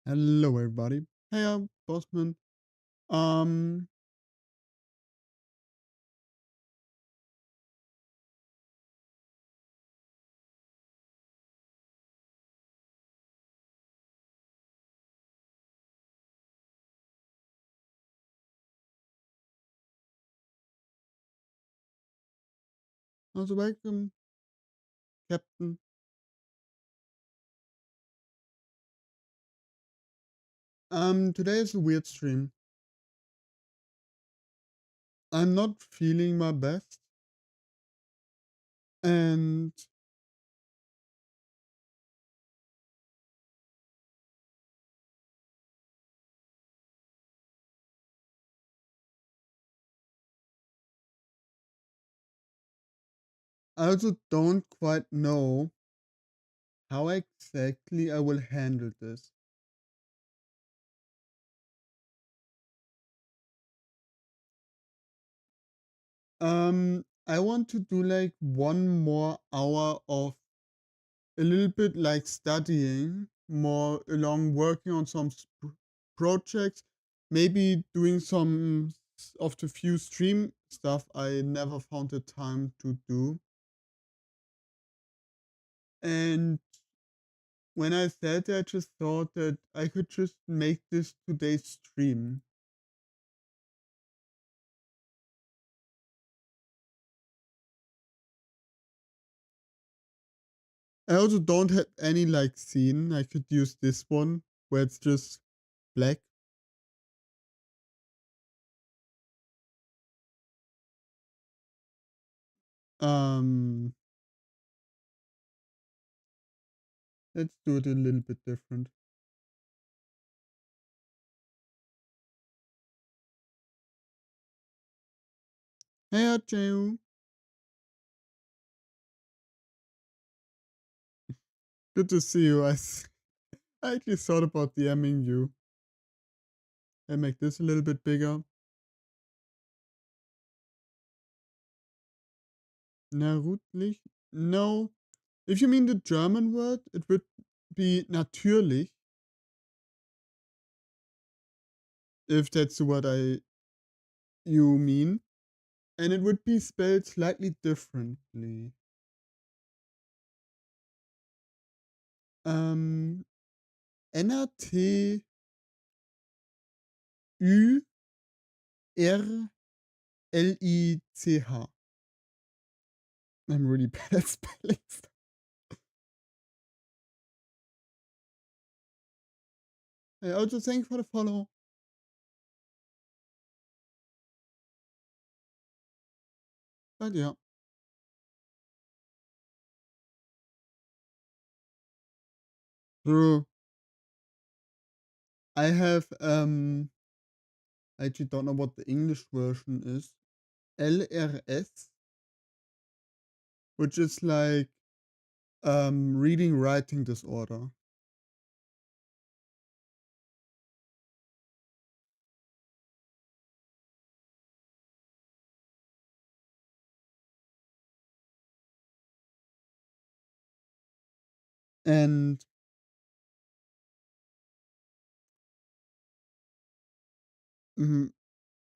Hello, everybody. Hey, Bossman. Um, also welcome, Captain. Today is a weird stream. I'm not feeling my best, and I also don't quite know how exactly I will handle this. I want to do like 1 more hour of a little bit like studying, more along working on some projects, maybe doing some of the few stream stuff I never found the time to do. And when I said that, I just thought that I could just make this today's stream. I also don't have any like scene. I could use this one where it's just black. Um, let's do it a little bit different. Hey, Arjun. Good to see you. I actually thought about DMing you. I make this a little bit bigger. Narutlich? No. If you mean the German word, it would be natürlich, if that's the word you mean. And it would be spelled slightly differently. N-A-T-U-R-L-I-C-H. I'm really bad at spelling stuff. I also thank you for the follow. But yeah. So I have I actually don't know what the English version is. LRS, which is like reading writing disorder. And mm,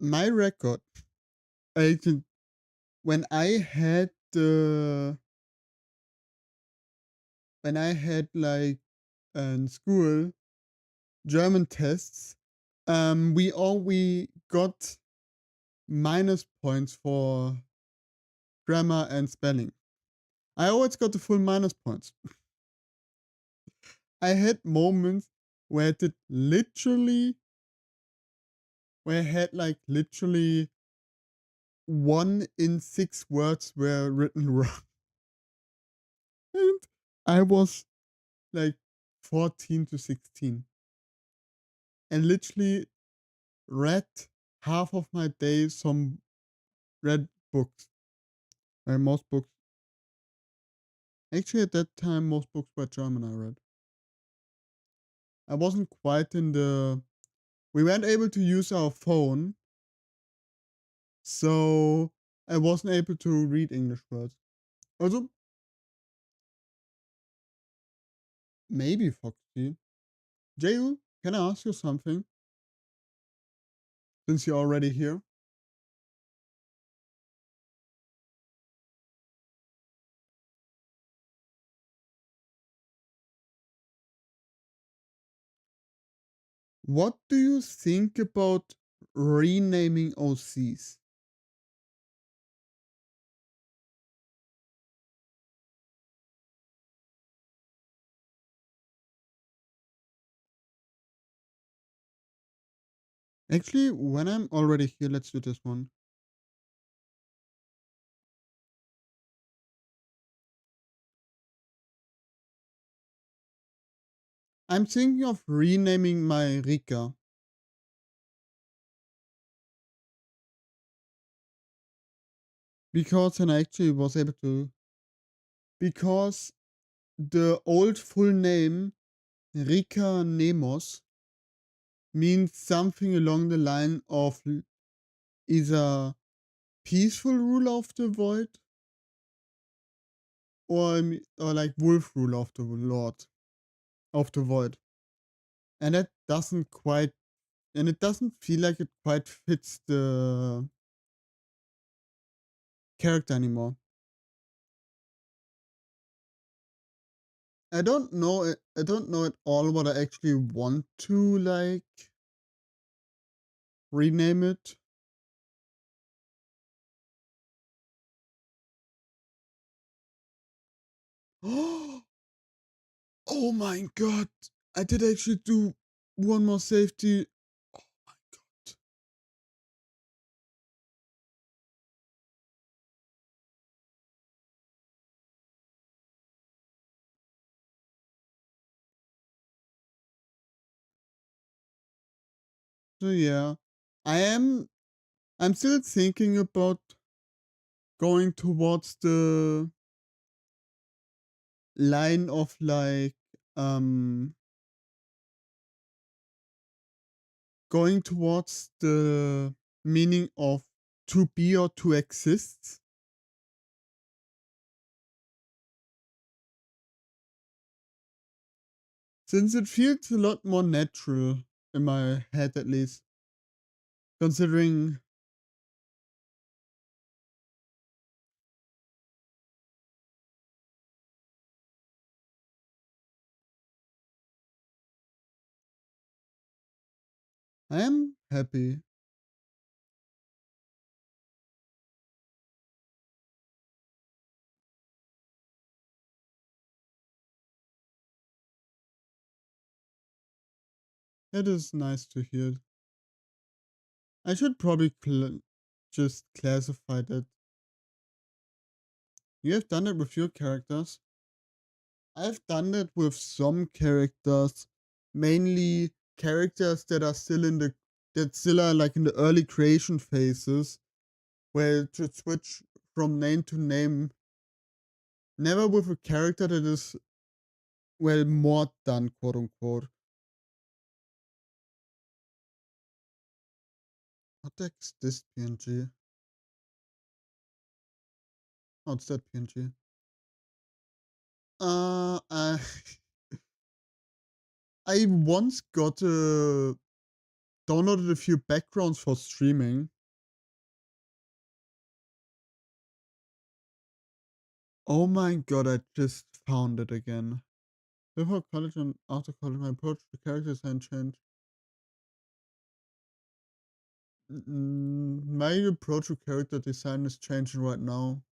my record, I can, when I had the when I had like in school German tests, we got minus points for grammar and spelling. I always got the full minus points. I had moments where I did literally where I had like literally 1 in 6 words were written wrong. And I was like 14 to 16 and literally read half of my day some read books. Most books, actually at that time, most books were German I read. I wasn't quite in the, we weren't able to use our phone, so I wasn't able to read English words. Also, maybe Foxy. Ju, Can I ask you something since you're already here? What do you think about renaming OCs? Actually, when I'm already here, let's do this one. I'm thinking of renaming my Rika because and I actually was able to because the old full name Rika Nemos means something along the line of either peaceful ruler of the void or like wolf ruler of the lord of the void, and that doesn't quite and it doesn't feel like it quite fits the character anymore. I don't know at all what I actually want to like rename it. Oh my god! I did actually do one more safety. Oh my god. So yeah, I am. I'm still thinking about going towards the line of like um going towards the meaning of to be or to exist, since it feels a lot more natural in my head at least, considering I am happy. It is nice to hear. I should probably just classify that. You have done it with your characters. I've done that with some characters, mainly characters that are still in the that still are like in the early creation phases, where to switch from name to name, never with a character that is well more done, quote unquote. What the heck is this PNG? Oh, it's that PNG. Uh, I I once got downloaded a few backgrounds for streaming. Oh my god, I just found it again. Before college and after college, my approach to character design changed. My approach to character design is changing right now.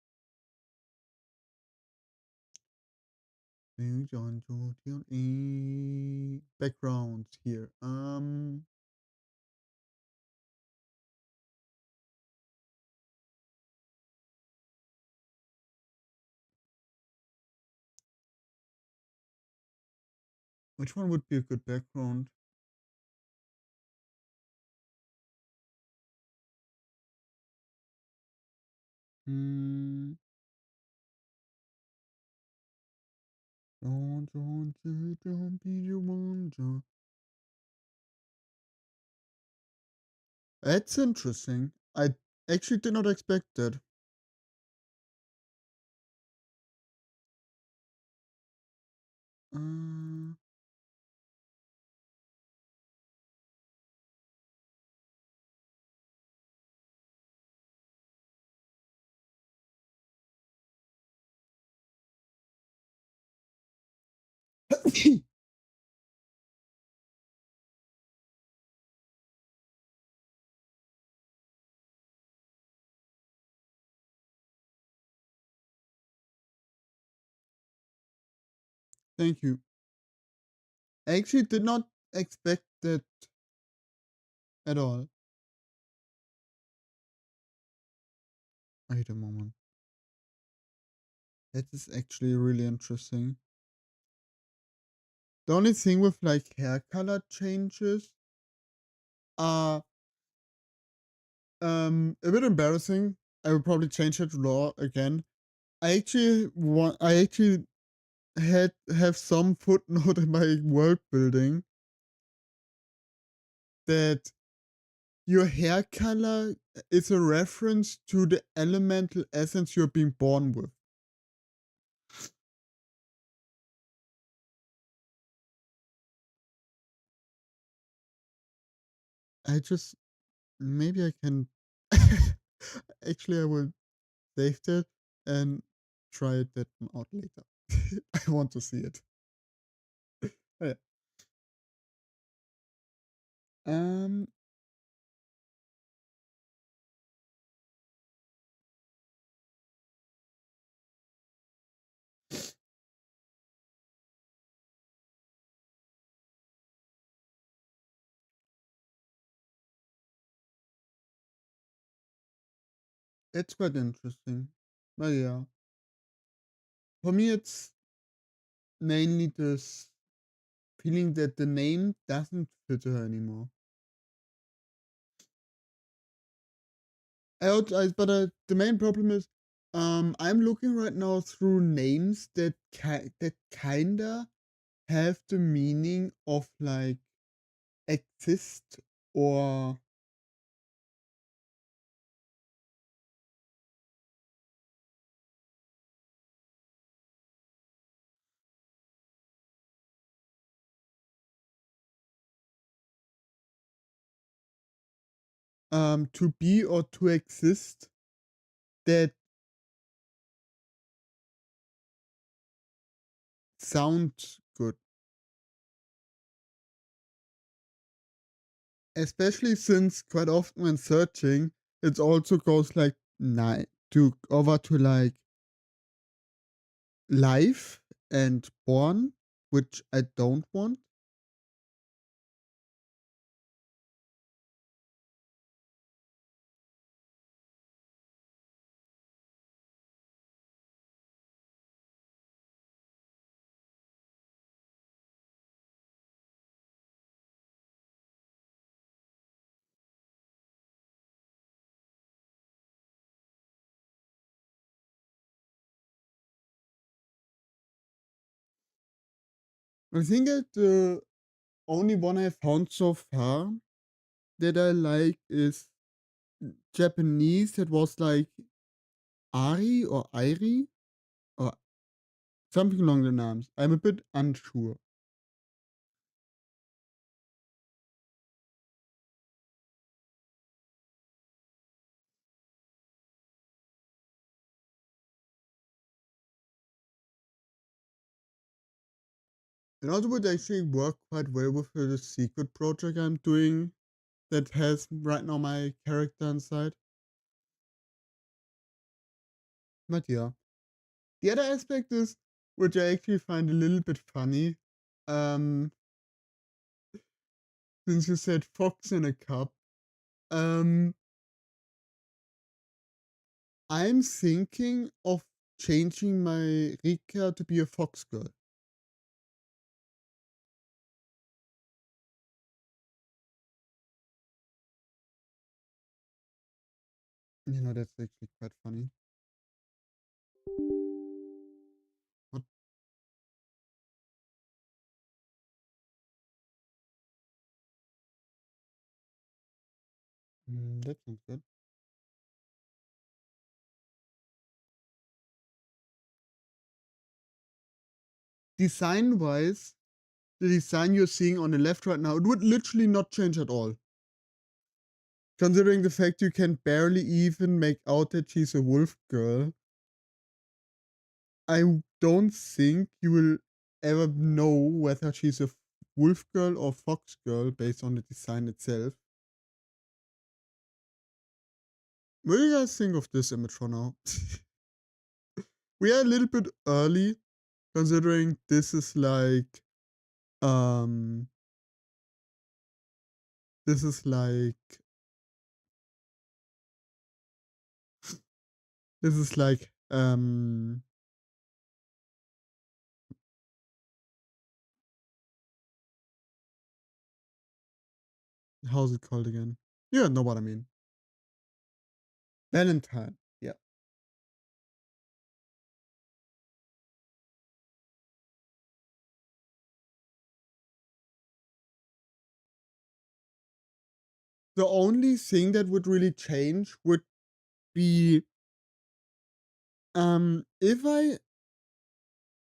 Backgrounds here. Which one would be a good background? Hmm. Don't be the one. That's interesting. I actually did not expect that. Uh, Thank you. I actually did not expect that at all. Wait a moment. That is actually really interesting. The only thing with like hair color changes are a bit embarrassing. I would probably change it to law again. I actually had have some footnote in my world building that your hair color is a reference to the elemental essence you're being born with. I just maybe I can actually I will save that and try that out later. I want to see it. Yeah. Um, it's quite interesting. But yeah, for me, it's mainly this feeling that the name doesn't fit her anymore. The main problem is, I'm looking right now through names that kinda have the meaning of like exist or to be or to exist that sound good. Especially since quite often when searching, it also goes like to over to like life and born, which I don't want. I think that the only one I found so far that I like is Japanese. That was like Ari or Airi or something along the names. I'm a bit unsure. And also would actually work quite well with the secret project I'm doing that has right now my character inside. But yeah. The other aspect is, which I actually find a little bit funny, um, since you said fox in a cup, um, I'm thinking of changing my Rika to be a fox girl. You know, that's actually quite funny. What? That sounds good. Design wise, the design you're seeing on the left right now, it would literally not change at all. Considering the fact you can barely even make out that she's a wolf girl, I don't think you will ever know whether she's a wolf girl or fox girl based on the design itself. What do you guys think of this image for now? We are a little bit early considering um this is like this is like how's it called again? You know what I mean. Valentine. Yeah. The only thing that would really change would be if I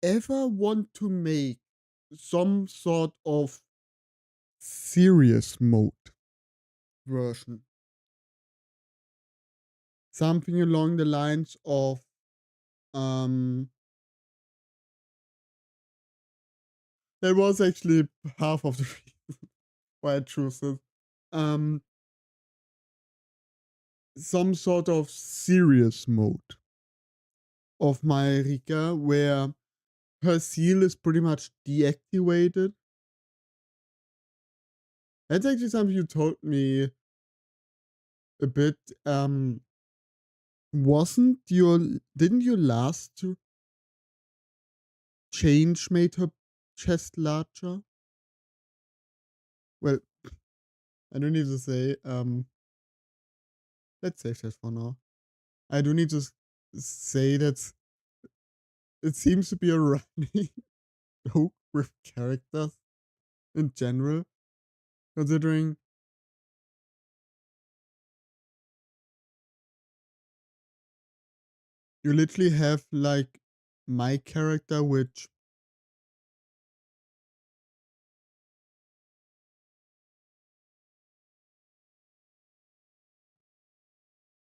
ever want to make some sort of serious mode version, something along the lines of um that was actually half of the reason why I chose it. Um some sort of serious mode of my Rika where her seal is pretty much deactivated. That's actually something you told me a bit. Wasn't your didn't your last change made her chest larger? Well, I don't need to say. Let's save that for now. I do need to say that it seems to be a running joke with characters in general, considering you literally have like my character, which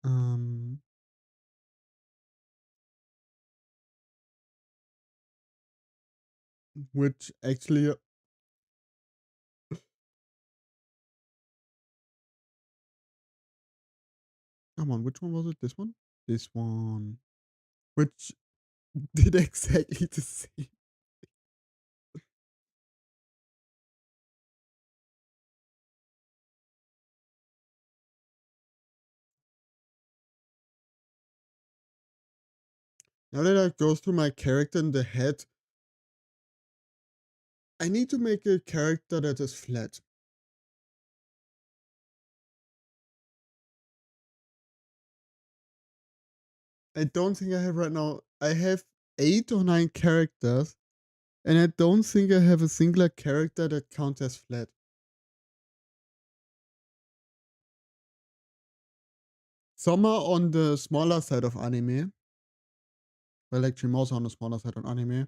um which actually come on, which one was it? This one? This one. Which did exactly the same. Now that I go through my character in the head, I need to make a character that is flat. I don't think I have right now. I have 8 or 9 characters, and I don't think I have a singular character that counts as flat. Some are on the smaller side of anime. Well, actually, most are on the smaller side of anime.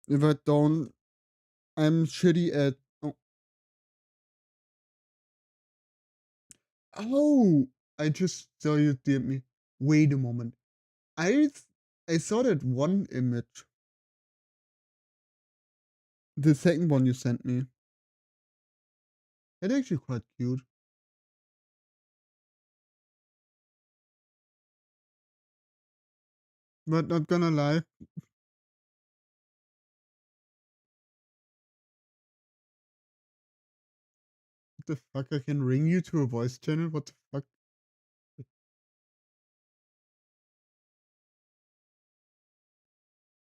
If I don't, I'm shitty at. Oh, oh! I just saw you DM me. Wait a moment. I I saw that one image. The second one you sent me. It's actually quite cute. But not gonna lie, what the fuck? I can ring you to a voice channel? What the fuck?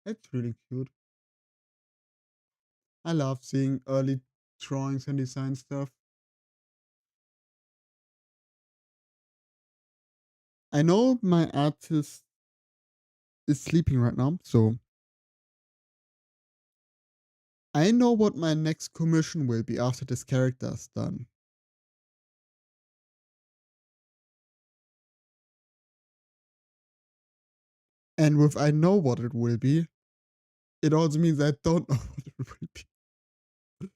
That's really cute. I love seeing early drawings and design stuff. I know my artist is sleeping right now, so I know what my next commission will be after this character is done. And with I know what it will be, it also means I don't know what it will be.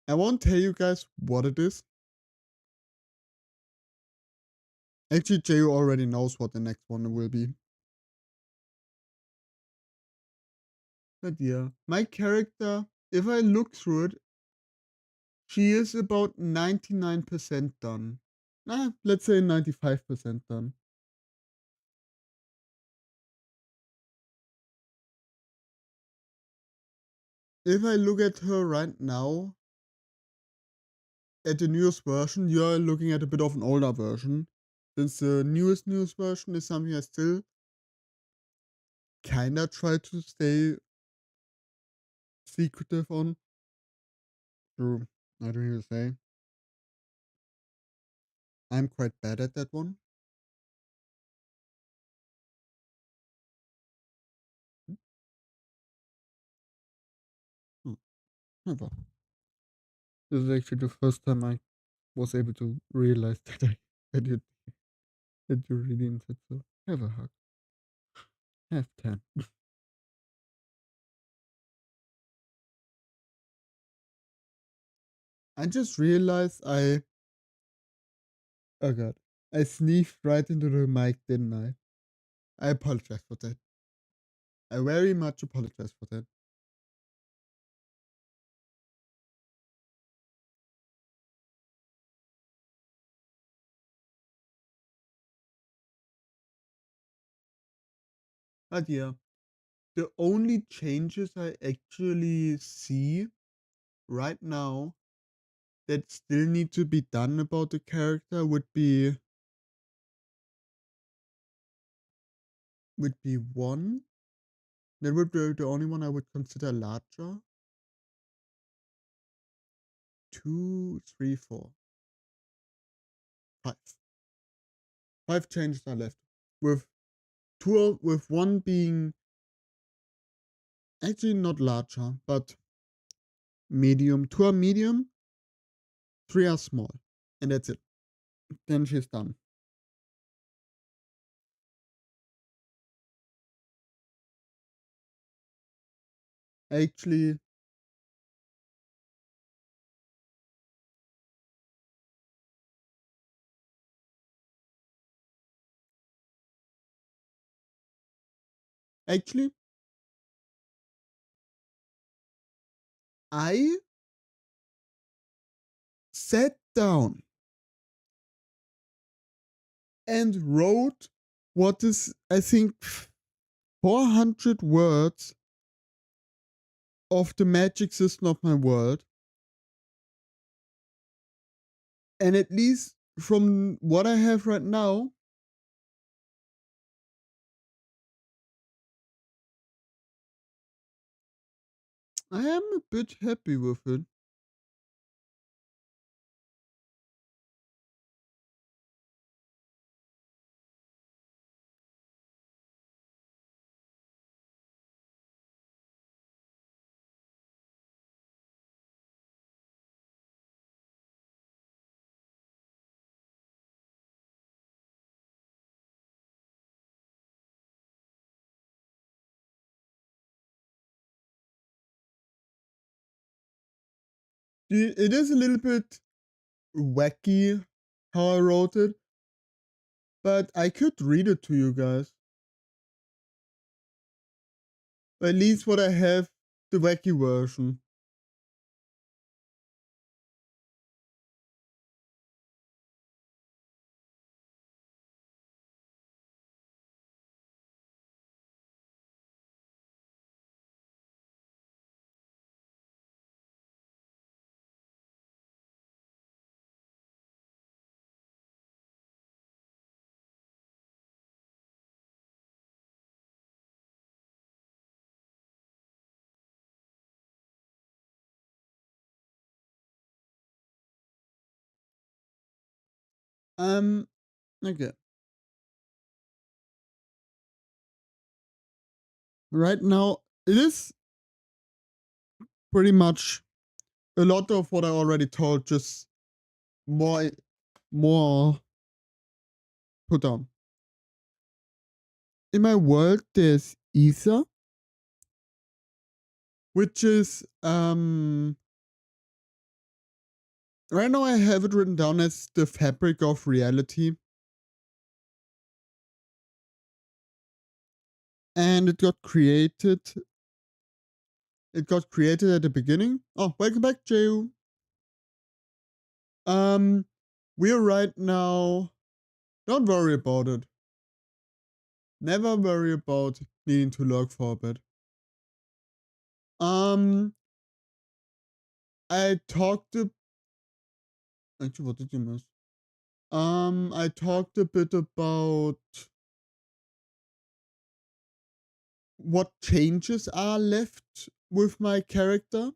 I won't tell you guys what it is. Actually, Jay already knows what the next one will be. But yeah, my character, if I look through it, she is about 99% done. Let's say 95% done. If I look at her right now, at the newest version, you're looking at a bit of an older version. Since the newest version is something I still kinda try to stay secretive on. True, I don't even say. I'm quite bad at that one. Hmm, never. This is actually the first time I was able to realize that you that you really inside. So have a hug. Have 10. I just realized oh god, I sneezed right into the mic, didn't I? I apologize for that. I very much apologize for that. But yeah, the only changes I actually see right now that still need to be done about the character would be one. That would be the only one I would consider larger. Two, three, four, five. Five changes are left. With with one being actually not larger, but medium. Two are medium, three are small. And that's it. Then she's done. Actually, actually, I sat down and wrote what is, I think, 400 words of the magic system of my world. And at least from what I have right now, I am a bit happy with it. It is a little bit wacky how I wrote it, but I could read it to you guys. At least what I have, the wacky version. Um, okay. Right now, it is pretty much a lot of what I already told, just more, more put on. In my world, there's ether, which is right now I have it written down as the fabric of reality, and it got created It got created at the beginning. Oh, welcome back, Jehu. Um, we're right now. Don't worry about it. Never worry about needing to lurk for a bit. Um, I talked to. Actually, what did you miss? I talked a bit about what changes are left with my character.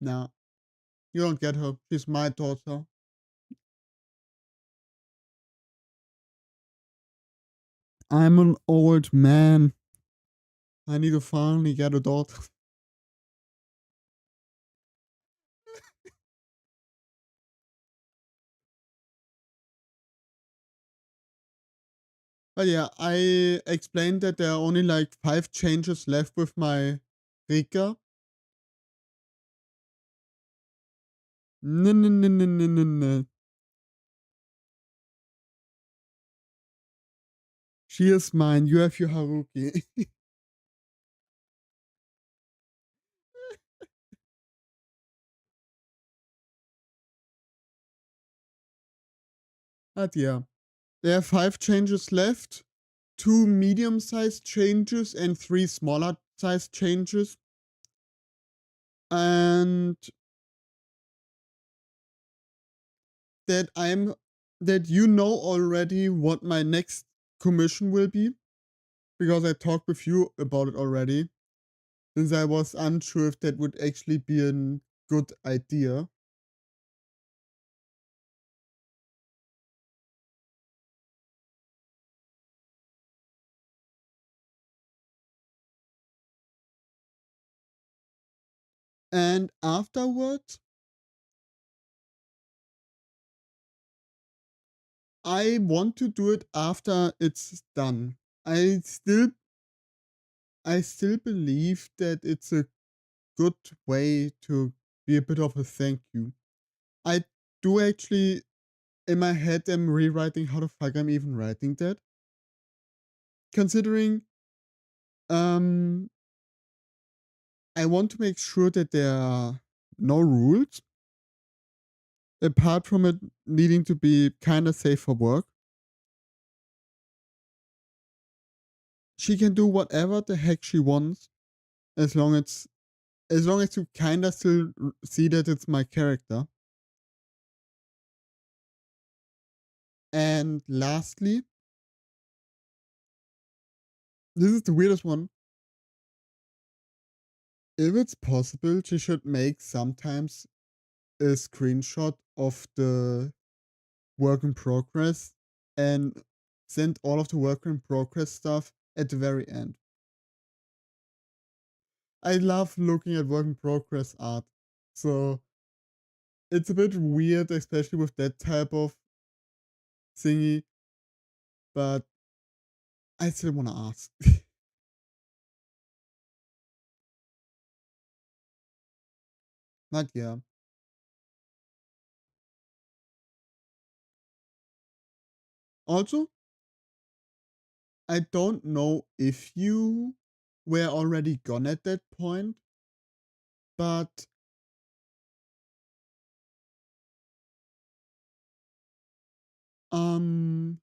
Nah, you don't get her. She's my daughter. I'm an old man. I need to finally get a daughter. But yeah, I explained that there are only like 5 changes left with my Rika. No, no, no, no, no, no, no. She is mine. You have your Haruki. But yeah, there are 5 changes left. 2 medium-sized changes and 3 smaller-sized changes. And that I'm that you know already what my next commission will be because I talked with you about it already since I was unsure if that would actually be a good idea. And afterwards, I want to do it after it's done. I still I still believe that it's a good way to be a bit of a thank you. I do actually in my head am rewriting how the fuck I'm even writing that. Considering um I want to make sure that there are no rules apart from it needing to be kind of safe for work. She can do whatever the heck she wants as long as you kind of still see that it's my character. And lastly, this is the weirdest one. If it's possible, she should make sometimes a screenshot of the work in progress and send all of the work in progress stuff at the very end. I love looking at work in progress art. So it's a bit weird, especially with that type of thingy, but I still want to ask. Not yeah. Also, I don't know if you were already gone at that point, but um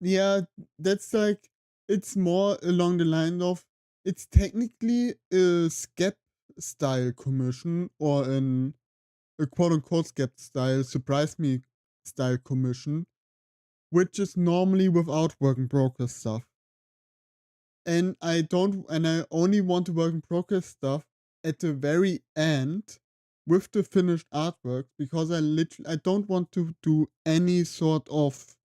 yeah, that's like it's more along the line of it's technically a skep style commission or a quote unquote skep style surprise me style commission, which is normally without work in progress stuff. And I only want the work in progress stuff at the very end with the finished artwork because I don't want to do any sort of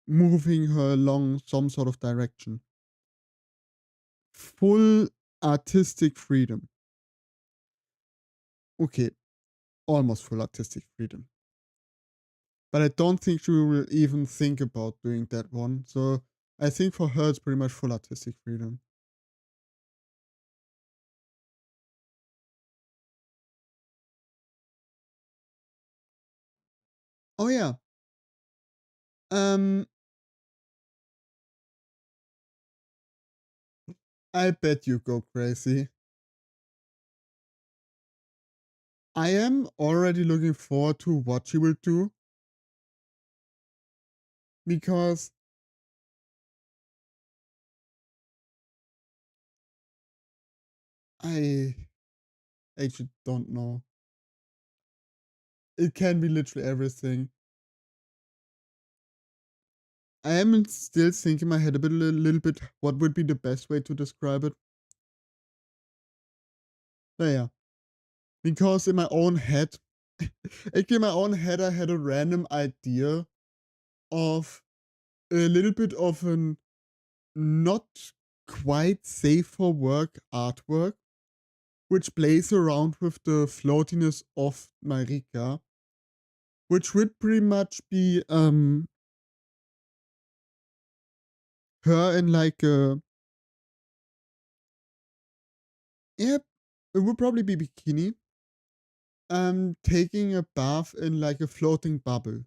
moving her along some sort of direction. Full artistic freedom. Okay, almost full artistic freedom. But I don't think she will even think about doing that one. So I think for her it's pretty much full artistic freedom. Oh yeah. Um, I bet you go crazy. I am already looking forward to what she will do because I actually don't know. It can be literally everything. I am still thinking in my head a little bit what would be the best way to describe it. But yeah, because in my own head, actually in my own head, I had a random idea of a little bit of an not quite safe for work artwork, which plays around with the floatiness of Marika, which would pretty much be her in like a, yeah, it would probably be bikini, taking a bath in like a floating bubble.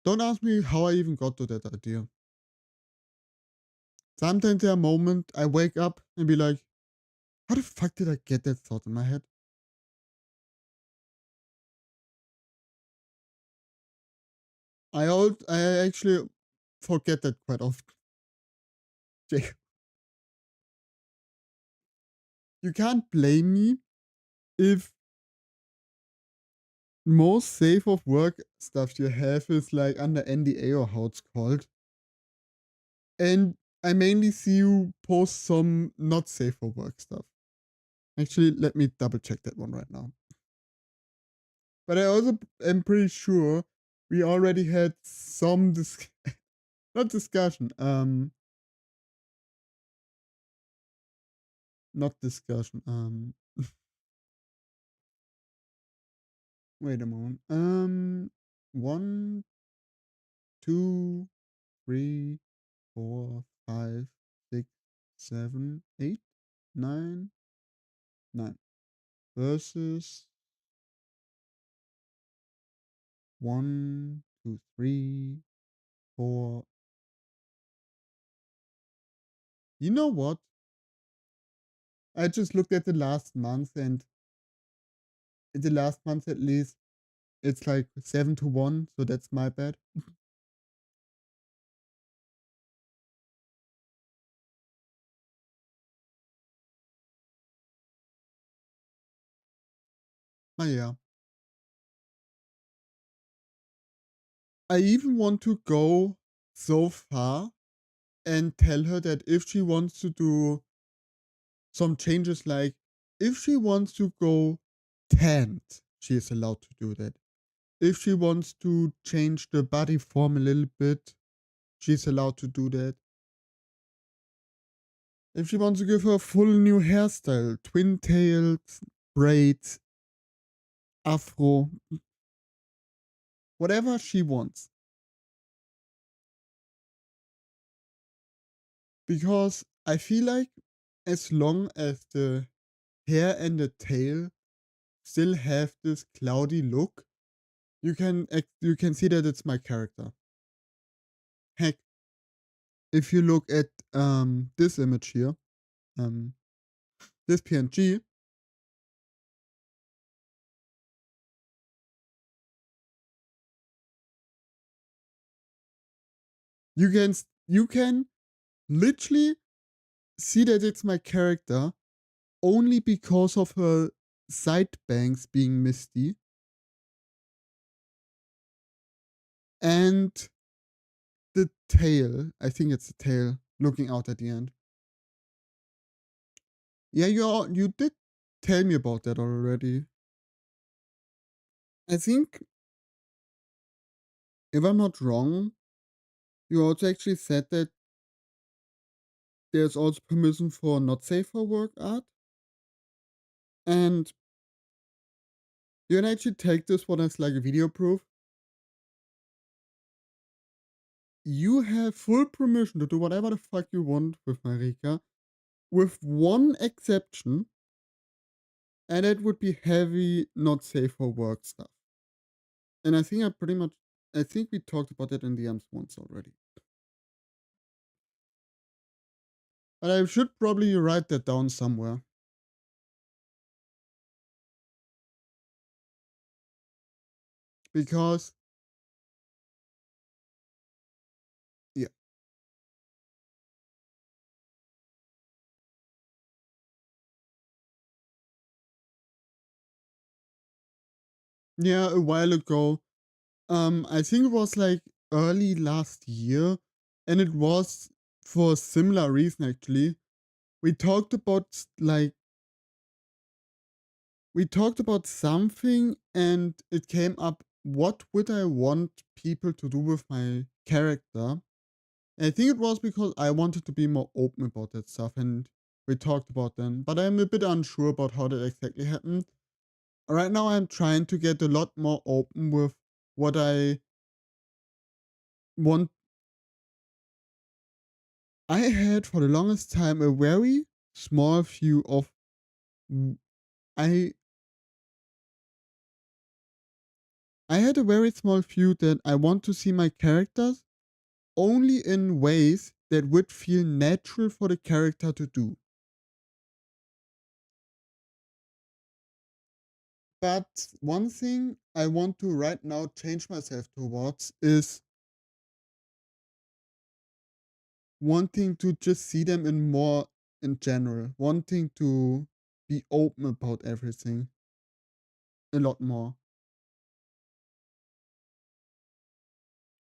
Don't ask me how I even got to that idea. Sometimes there are moments I wake up and be like, how the fuck did I get that thought in my head? I actually forget that quite often. Jake, you can't blame me if most safe of work stuff you have is like under NDA or how it's called. And I mainly see you post some not safe for work stuff. Actually, let me double check that one right now. But I also am pretty sure we already had some not discussion, not discussion, wait a moment. One, two, three, four, five, six, seven, eight, nine, nine. Versus one, two, three, four. You know what? I just looked at the last month, and in the last month at least, it's like 7-1, so that's my bad. But yeah. I even want to go so far and tell her that if she wants to do some changes, like if she wants to go tanned, she is allowed to do that. If she wants to change the body form a little bit, she's allowed to do that. If she wants to give her a full new hairstyle, twin tails, braids, afro, whatever she wants. Because I feel like as long as the hair and the tail still have this cloudy look, you can see that it's my character. Heck, if you look at this image here, um this PNG, you can literally see that it's my character only because of her side bangs being misty and the tail. I think it's the tail looking out at the end. Yeah, you did tell me about that already. I think if I'm not wrong, you also actually said that there's also permission for not safe for work art. And you can actually take this one as like a video proof. You have full permission to do whatever the fuck you want with Marika. with one exception, and it would be heavy, not safe for work stuff. And I think we talked about that in the DMs once already. But I should probably write that down somewhere. Because, yeah. Yeah, a while ago. I think it was like early last year, and it was for a similar reason actually. We talked about we talked about something and it came up, what would I want people to do with my character? And I think it was because I wanted to be more open about that stuff, and we talked about them, but I'm a bit unsure about how that exactly happened. Right now I'm trying to get a lot more open with what I want. I had for the longest time a very small view of I I had a very small view that I want to see my characters only in ways that would feel natural for the character to do. But one thing I want to right now change myself towards is wanting to just see them in more in general, wanting to be open about everything a lot more.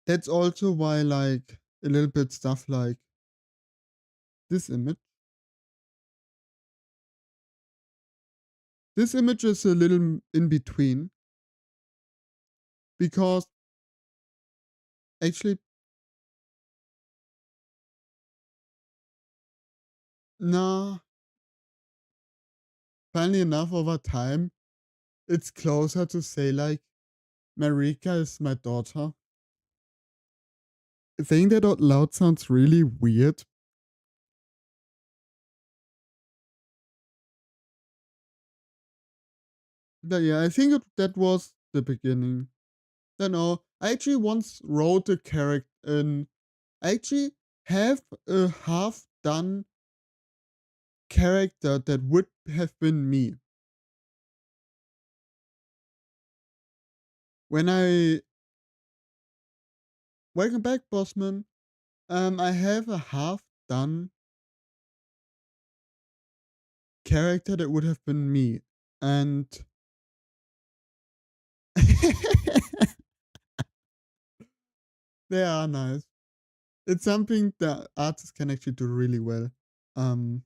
That's also why, like, a little bit stuff like this image. This image is a little in between because actually, nah, funny enough, over time, it's closer to say, like, Marika is my daughter. Saying that out loud sounds really weird. But yeah, I think that was the beginning. You know, I actually once wrote a character, and I actually have a half done character that would have been me. When I welcome back, Bossman. I have a half done character that would have been me, and they are nice. It's something that artists can actually do really well. Um,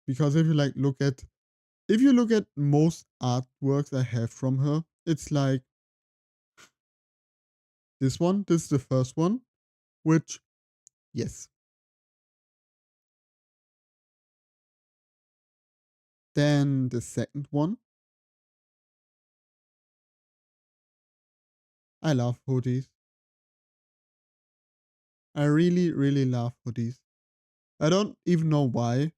because if you look at most artworks I have from her, it's like this one. This is the first one, which yes. Then the second one. I love hoodies. I really, really love hoodies. I don't even know why.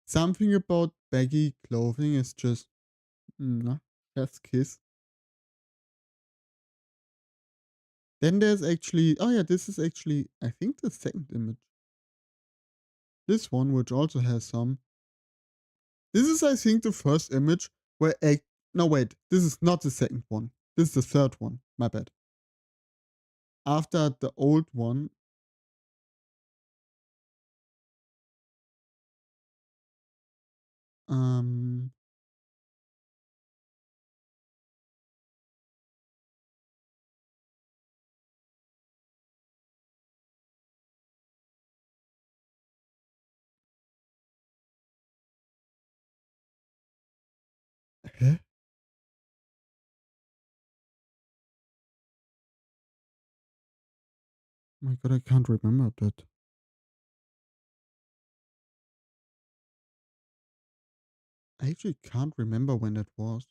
Something about baggy clothing is just chef's kiss. Then there's actually, oh yeah, this is actually, I think, the second image. This one, which also has some. This is, I think, the first image where no wait, this is not the second one. This is the third one. My bad. After the old one, um, huh? My God, I can't remember that. I actually can't remember when that was.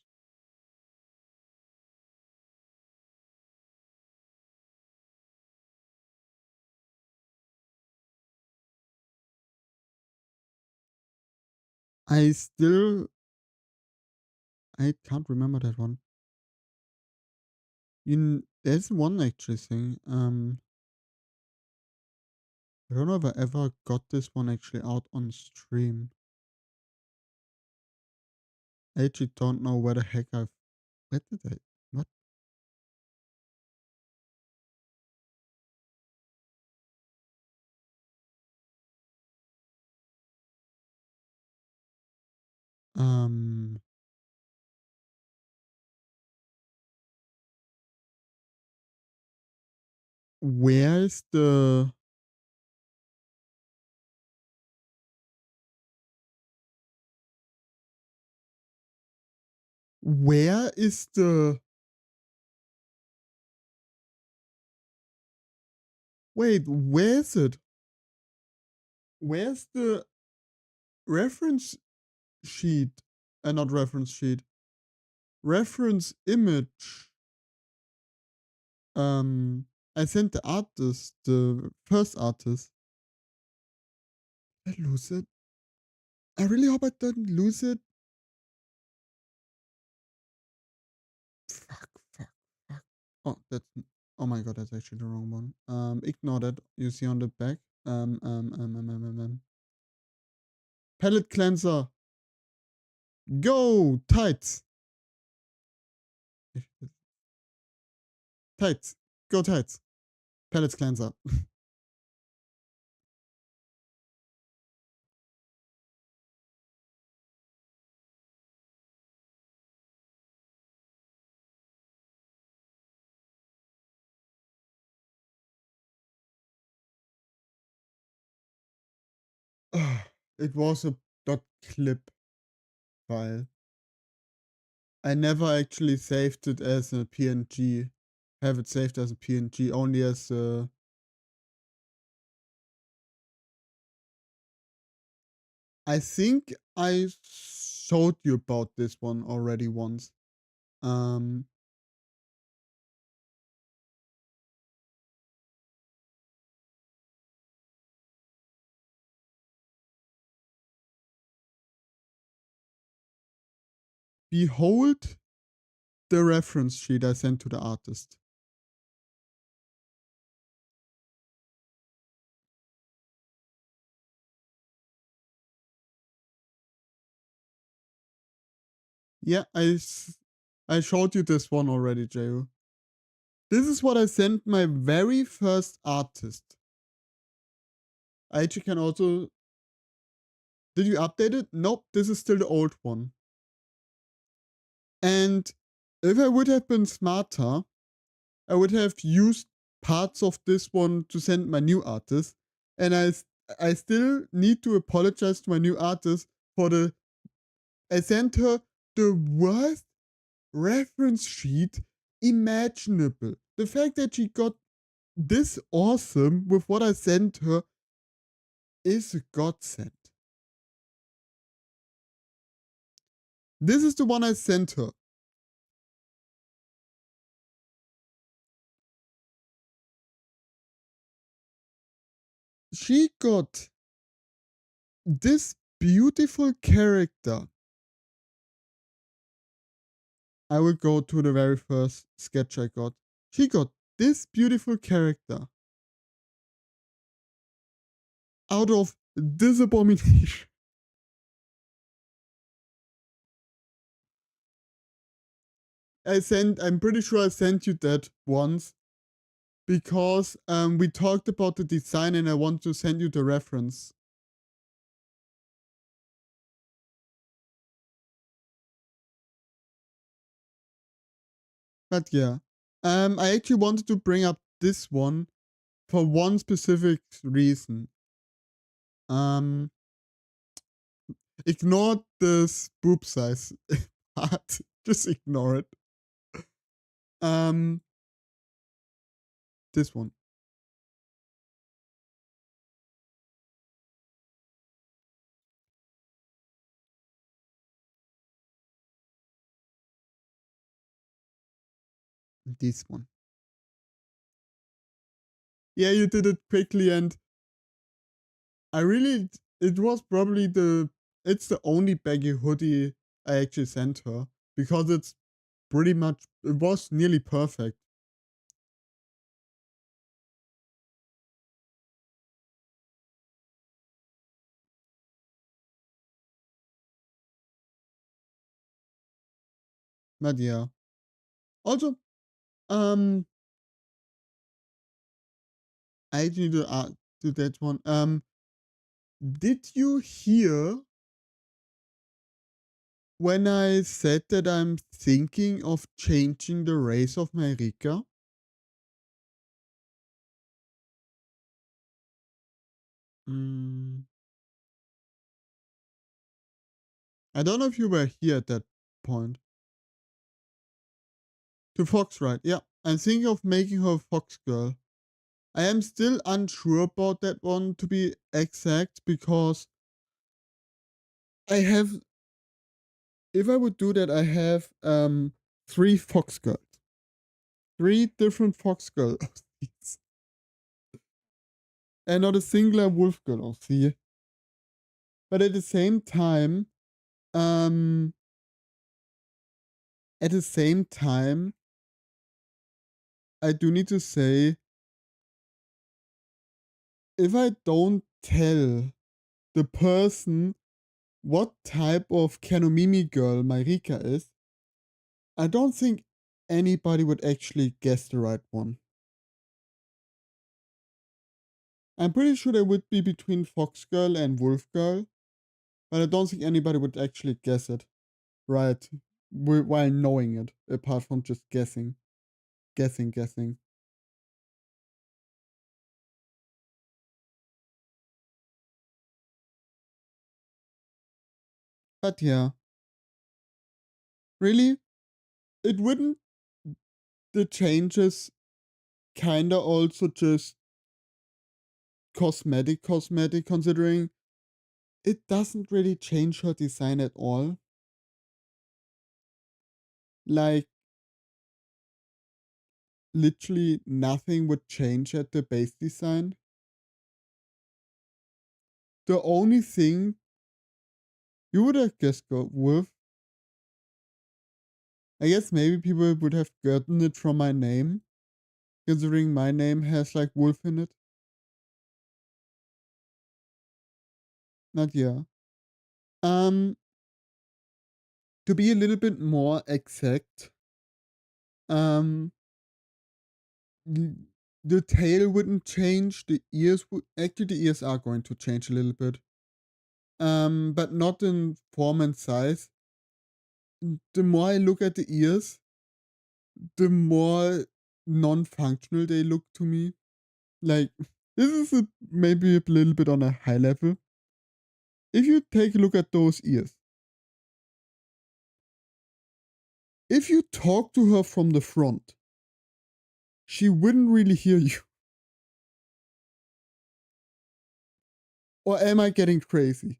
I still I can't remember that one. There's one actually thing. I don't know if I ever got this one actually out on stream. I actually don't know where the heck where did I, what? Um, where is the, where is the, wait, where is it? Where's the reference sheet? Not reference sheet. Reference image. I sent the artist, the first artist. Did I lose it? I really hope I didn't lose it. Fuck, fuck, fuck. Oh, oh my god, that's actually the wrong one. Ignore that. You see on the back. Palette cleanser. Go! Tights. Tights. Go tights. Palette cleanser. It was a .clip file. I never actually saved it as a PNG. Have it saved as a PNG, only as a. I think I showed you about this one already once. Um, Behold the reference sheet I sent to the artist. Yeah, I showed you this one already, Jayu. This is what I sent my very first artist. I actually can also. Did you update it? Nope, this is still the old one. And if I would have been smarter, I would have used parts of this one to send my new artist. And I still need to apologize to my new artist for I sent her the worst reference sheet imaginable. The fact that she got this awesome with what I sent her is a godsend. This is the one I sent her. She got this beautiful character. I will go to the very first sketch I got. She got this beautiful character out of this abomination. I'm pretty sure I sent you that once because we talked about the design and I want to send you the reference. But yeah, I actually wanted to bring up this one for one specific reason. Ignore this boob size part. Just ignore it. Um, this one. This one. Yeah, you did it quickly, and I really, it was probably the it's the only baggy hoodie I actually sent her because it's pretty much, it was nearly perfect. But yeah. Also, um, I need to add to that one. Did you hear when I said that I'm thinking of changing the race of my Rika? Mm, I don't know if you were here at that point. To Fox, right? Yeah. I'm thinking of making her a Fox girl. I am still unsure about that one to be exact because I have, if I would do that, I have three Fox girls. Three different Fox girls. And not a singular wolf girl, see. But at the same time, um, at the same time, I do need to say, if I don't tell the person what type of Kanomimi girl Marika is, I don't think anybody would actually guess the right one. I'm pretty sure they would be between Fox Girl and Wolf Girl, but I don't think anybody would actually guess it right while knowing it, apart from just guessing. Guessing. But yeah, really, it wouldn't, the changes kinda also just cosmetic, considering it doesn't really change her design at all. Like, literally nothing would change at the base design. The only thing you would have guessed go with, I guess maybe people would have gotten it from my name, considering my name has like wolf in it. Not yeah. Um, to be a little bit more exact, um, the, the tail wouldn't change. The ears would actually, the ears are going to change a little bit. But not in form and size. The more I look at the ears, the more non-functional they look to me. Like, this is maybe a little bit on a high level. If you take a look at those ears, if you talk to her from the front, she wouldn't really hear you. Or am I getting crazy?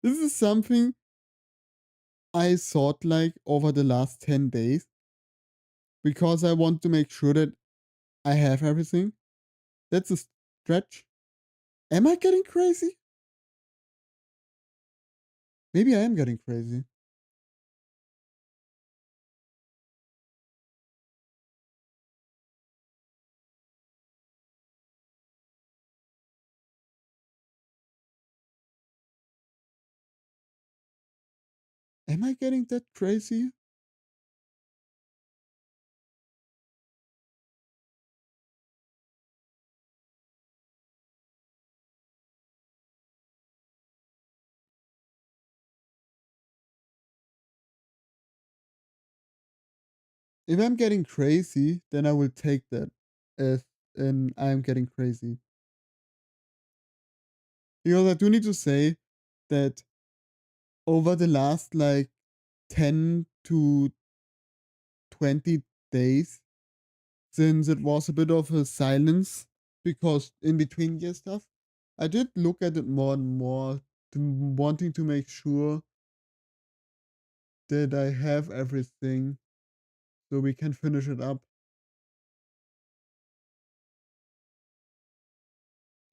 This is something I thought like over the last 10 days because I want to make sure that I have everything. That's a stretch. Am I getting crazy? Maybe I am getting crazy. Am I getting that crazy? If I'm getting crazy, then I will take that as an I'm getting crazy. Because I do need to say that over the last like 10 to 20 days, since it was a bit of a silence because in between year stuff, I did look at it more and more, wanting to make sure that I have everything so we can finish it up.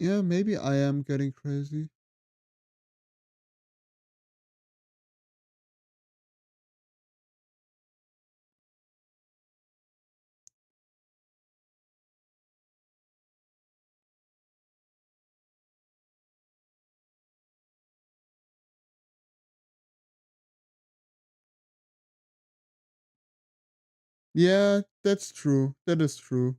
Yeah, maybe I am getting crazy. Yeah, that's true. That is true.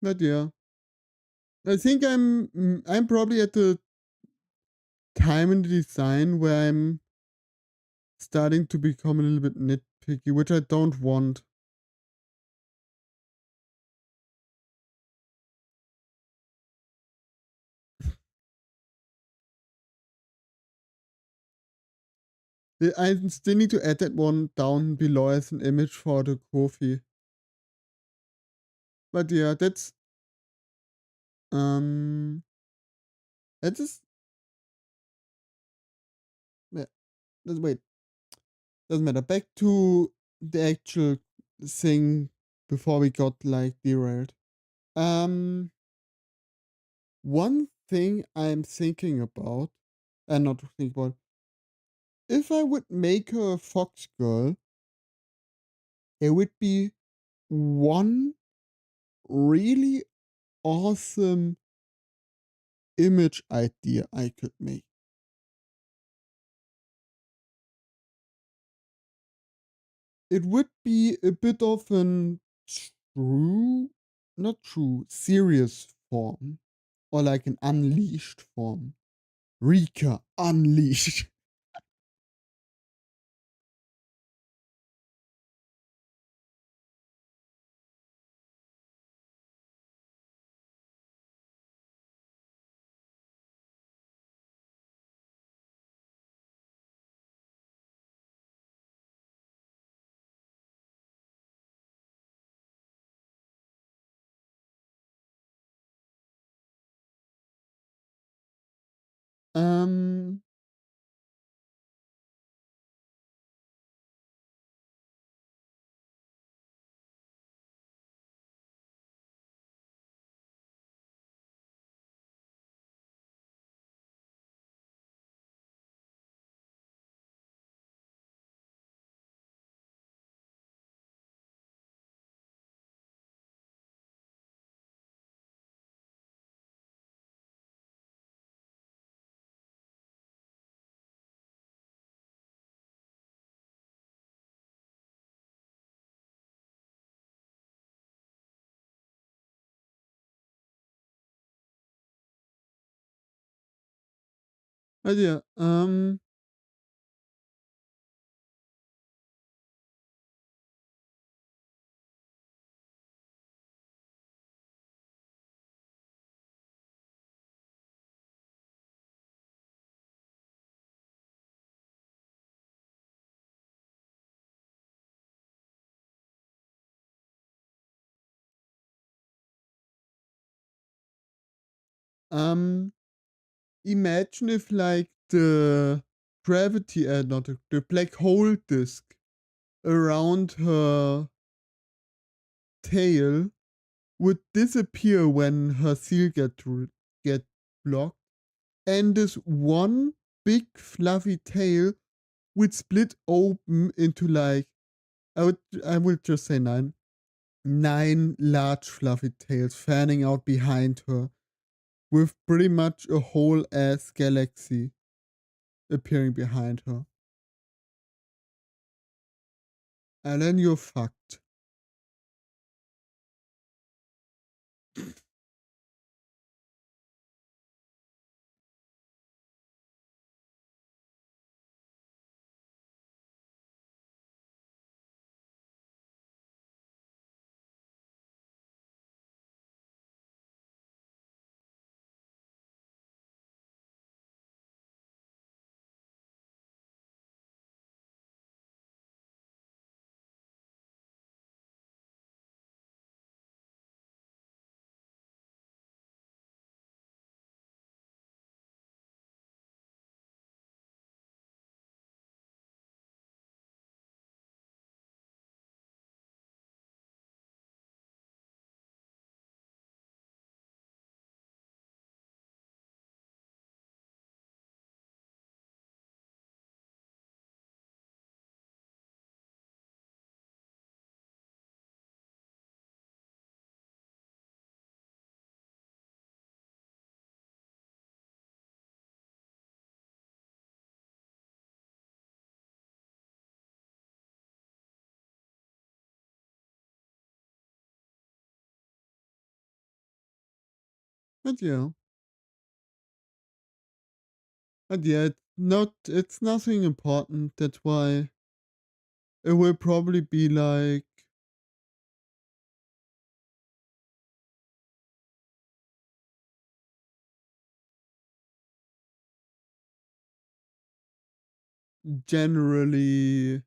But yeah, I think I'm probably at the time in the design where I'm starting to become a little bit nitpicky, which I don't want. I still need to add that one down below as an image for the coffee. But yeah, um that is yeah, wait, doesn't matter. Back to the actual thing before we got like derailed. Um One thing I'm thinking about, and not thinking about, if I would make her a fox girl, there would be one really awesome image idea I could make. It would be a bit of an true, not true, serious form, or like an unleashed form. Rika unleashed. Um, but yeah, um, imagine if like the gravity, not the black hole disk around her tail would disappear when her seal get blocked, and this one big fluffy tail would split open into like I would just say nine large fluffy tails fanning out behind her, with pretty much a whole ass galaxy appearing behind her. And then you're fucked. But yeah, it's nothing important. That's why it will probably be like generally.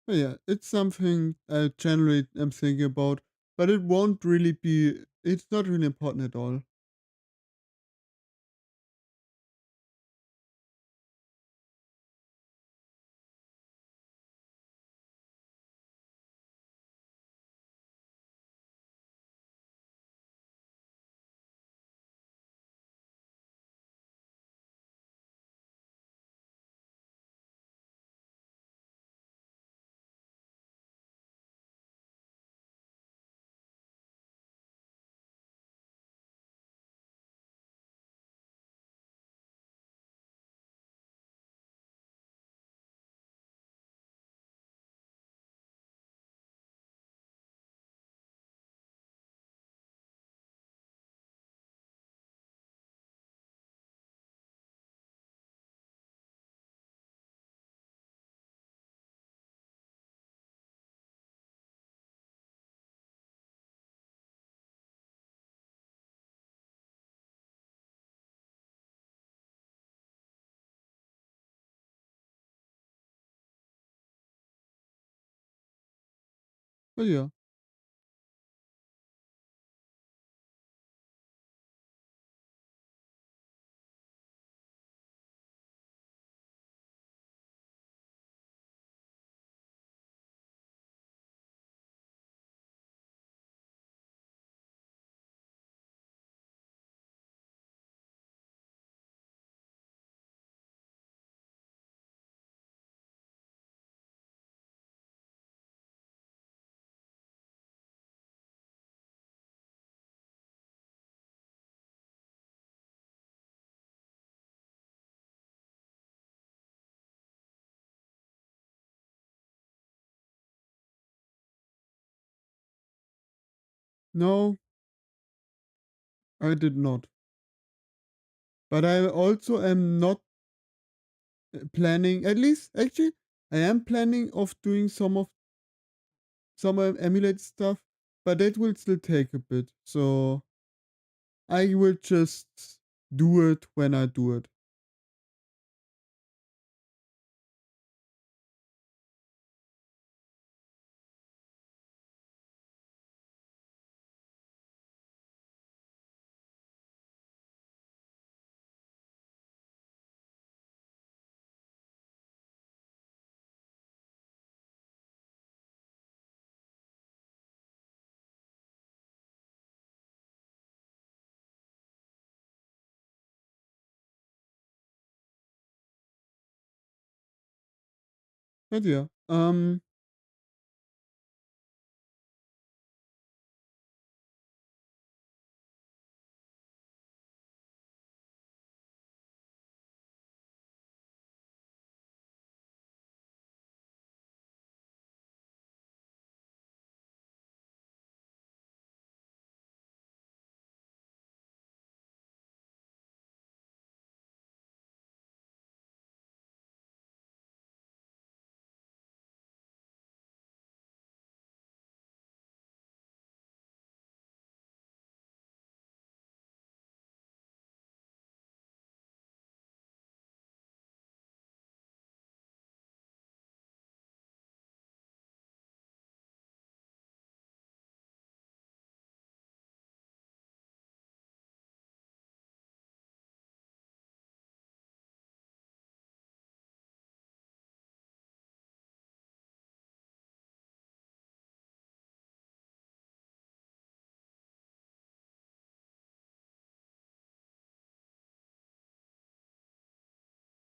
But yeah, it's something I generally am thinking about, but it won't really be. It's not really important at all. But yeah, no, I did not. But I also am not planning. At least, actually, I am planning of doing some emulate stuff, but that will still take a bit. So I will just do it when I do it. But yeah,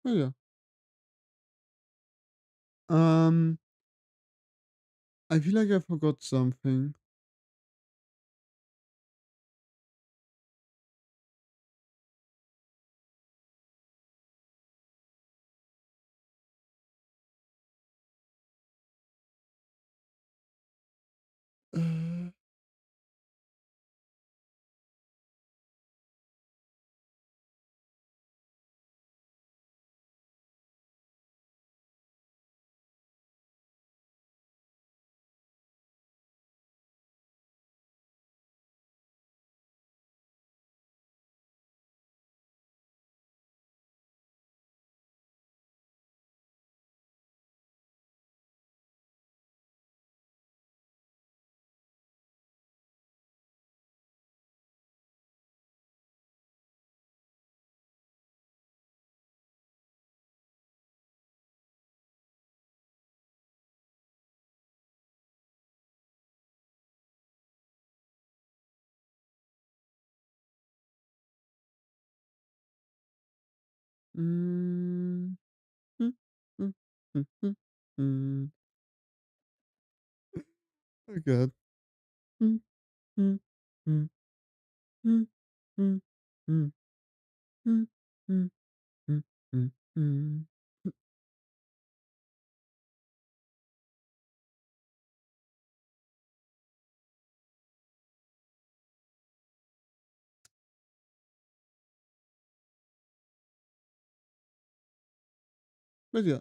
but yeah. Um, I feel like I forgot something. Mm, mm, mm, mm, mm, mm. Oh God. Mm, mm, mm, mm, mm, mm, mm, mm, mm, mm, mm. But yeah,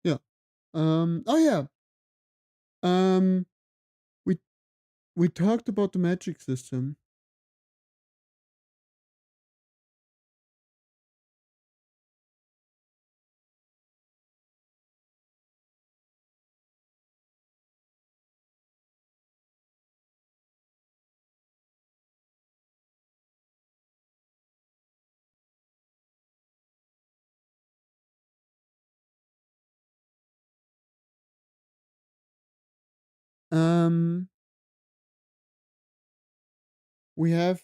yeah, oh yeah, um, we we talked about the metric system. Um, we have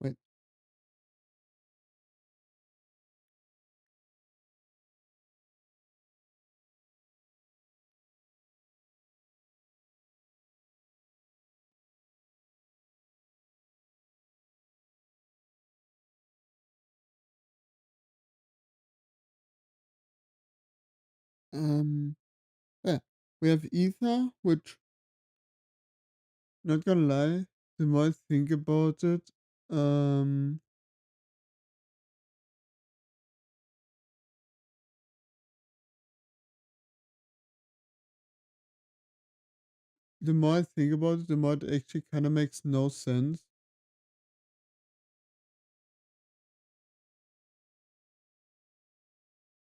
wait, um, yeah, we have ether, which not gonna lie, the more I think about it, um, the more I think about it, the more it actually kind of makes no sense.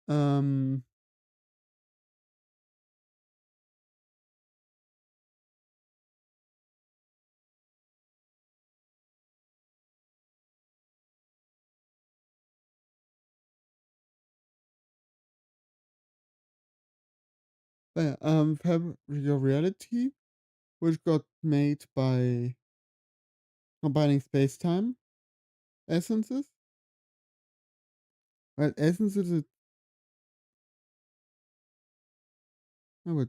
Um, but yeah, Fabric of Reality, which got made by combining space-time essences. Well, essences is, oh, wait,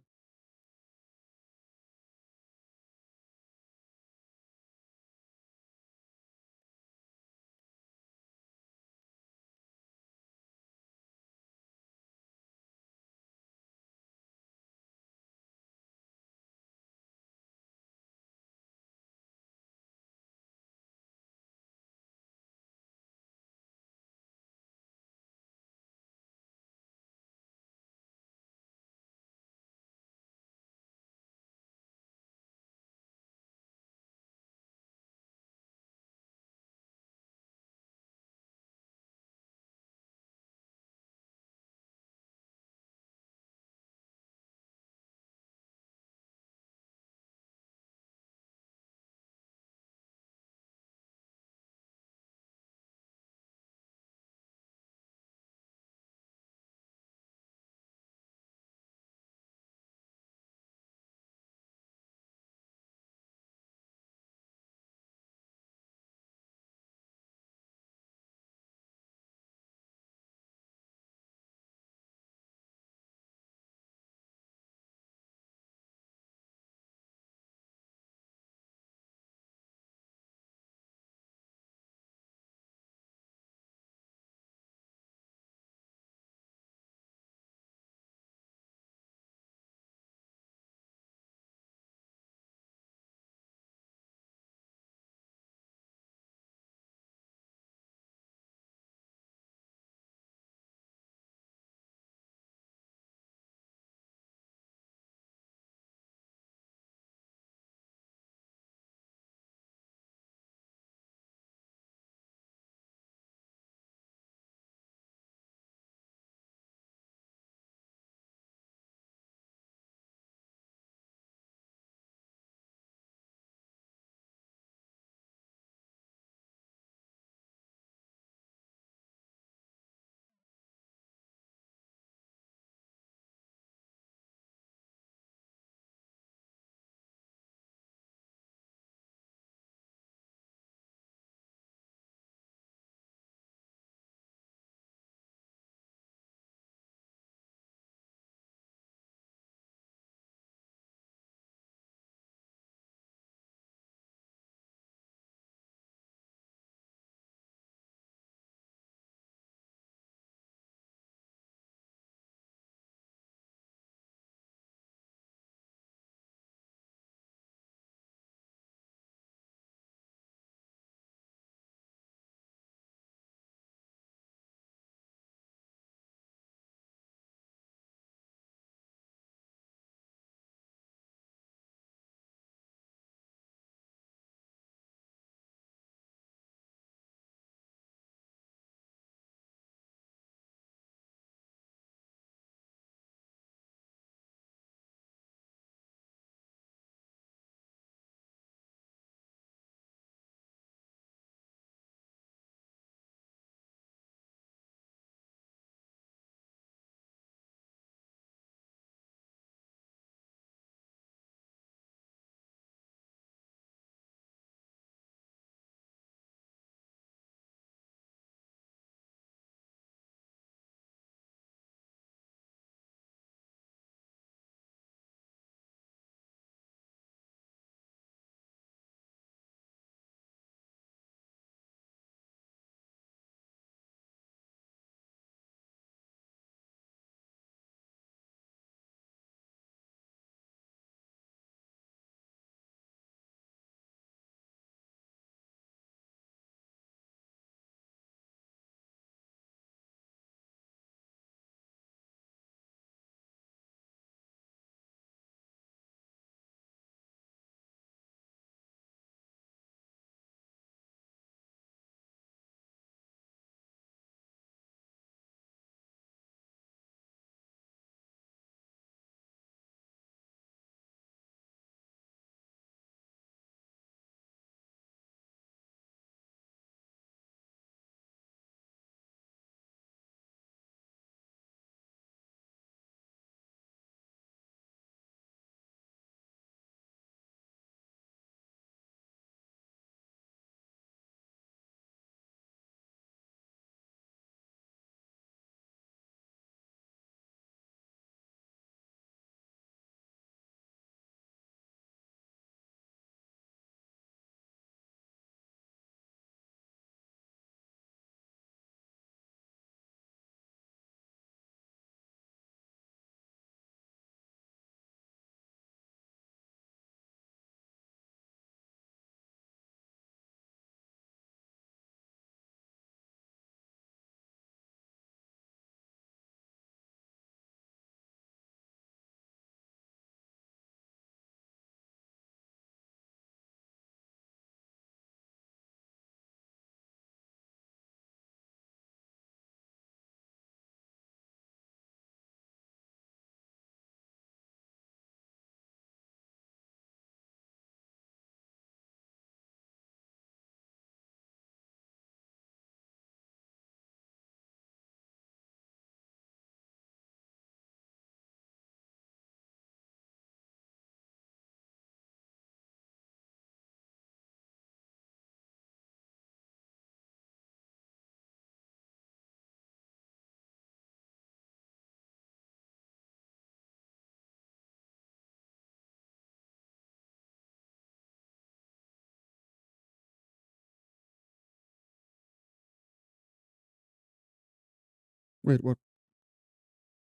Wait, what?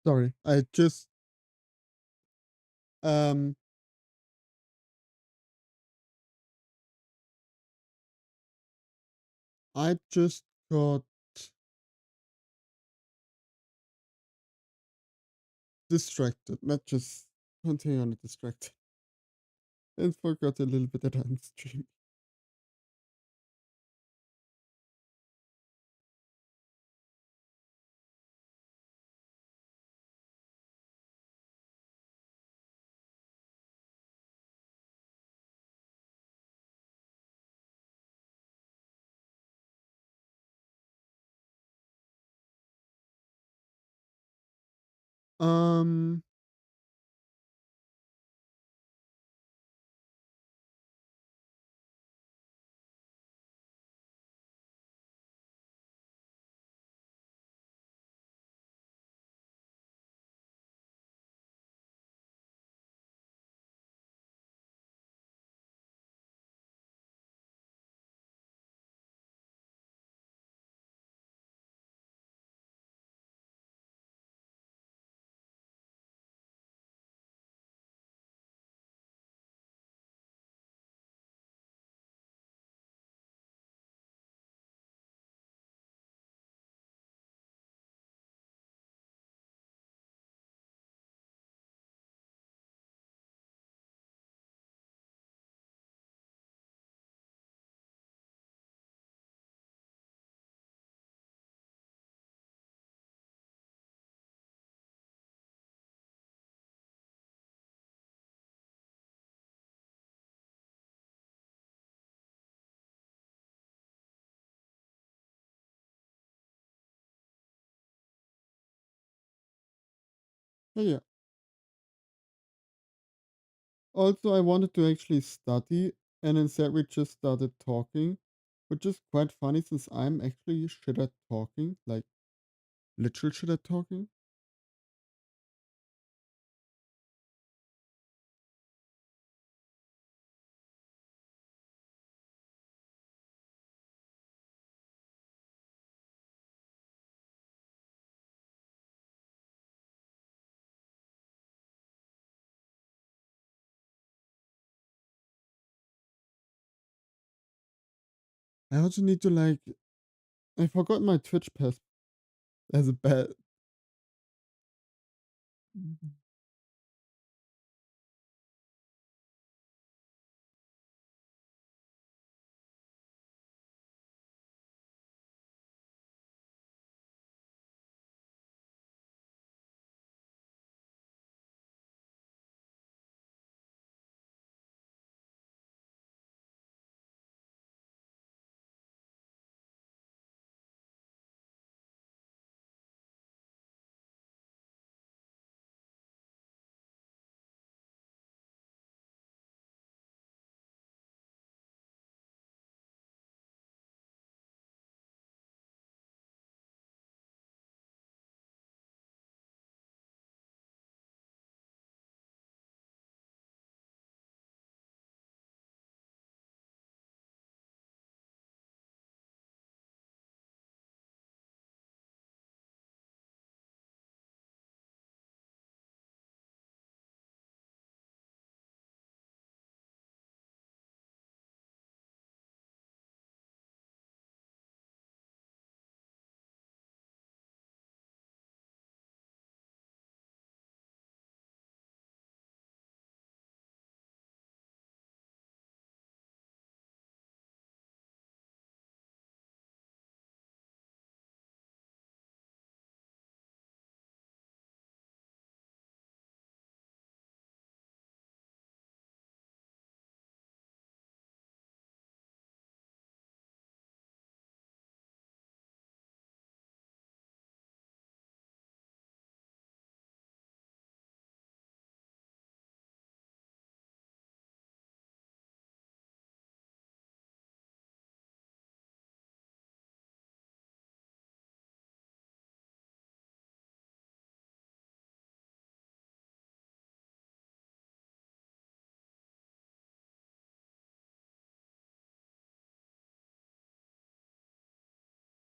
Sorry. Um I just got distracted. Not just continue on distracted. And forgot a little bit that I'm streaming. Um but yeah. Also I wanted to actually study and instead we just started talking, which is quite funny since I'm actually shit at talking, like literal shit at talking. I also need to like I forgot my Twitch pass as a bad.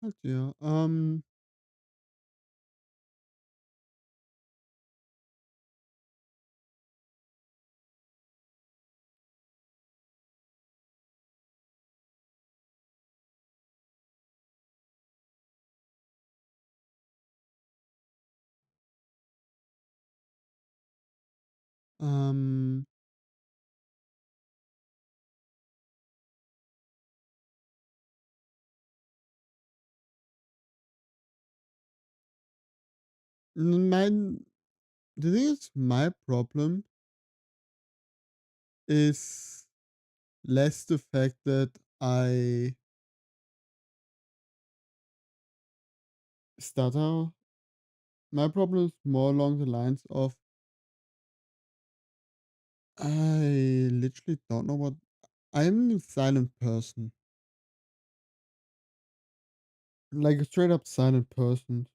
But yeah. Um, mein the thing is, my problem is less the fact that I stutter. My problem is more along the lines of I literally don't know what I'm a silent person. Like a straight up silent person.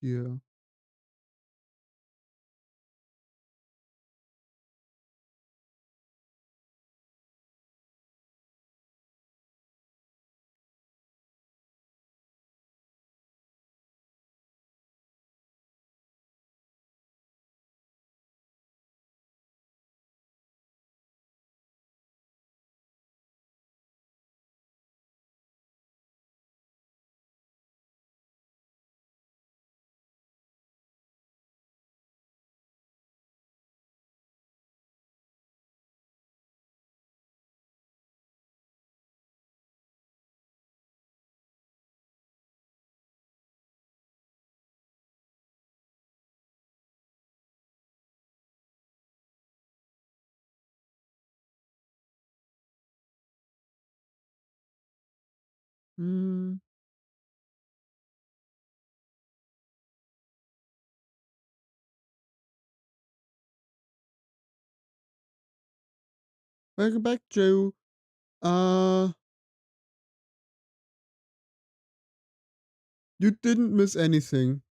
Yeah. Mm, welcome back, Joe. Uh, you didn't miss anything.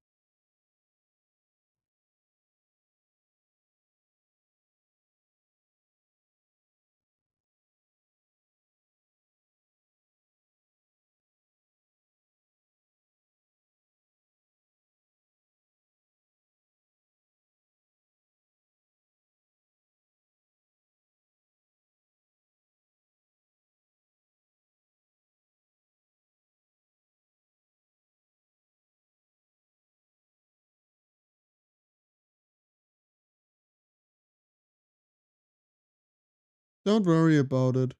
Don't worry about it.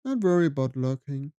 Don't worry about locking.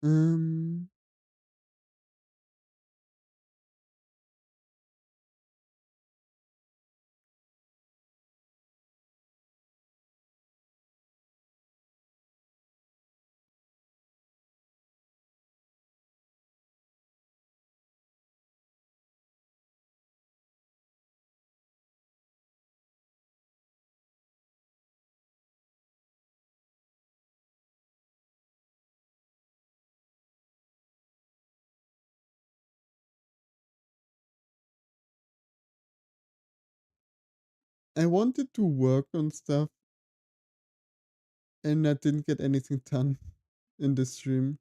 Um, I wanted to work on stuff and I didn't get anything done in this stream.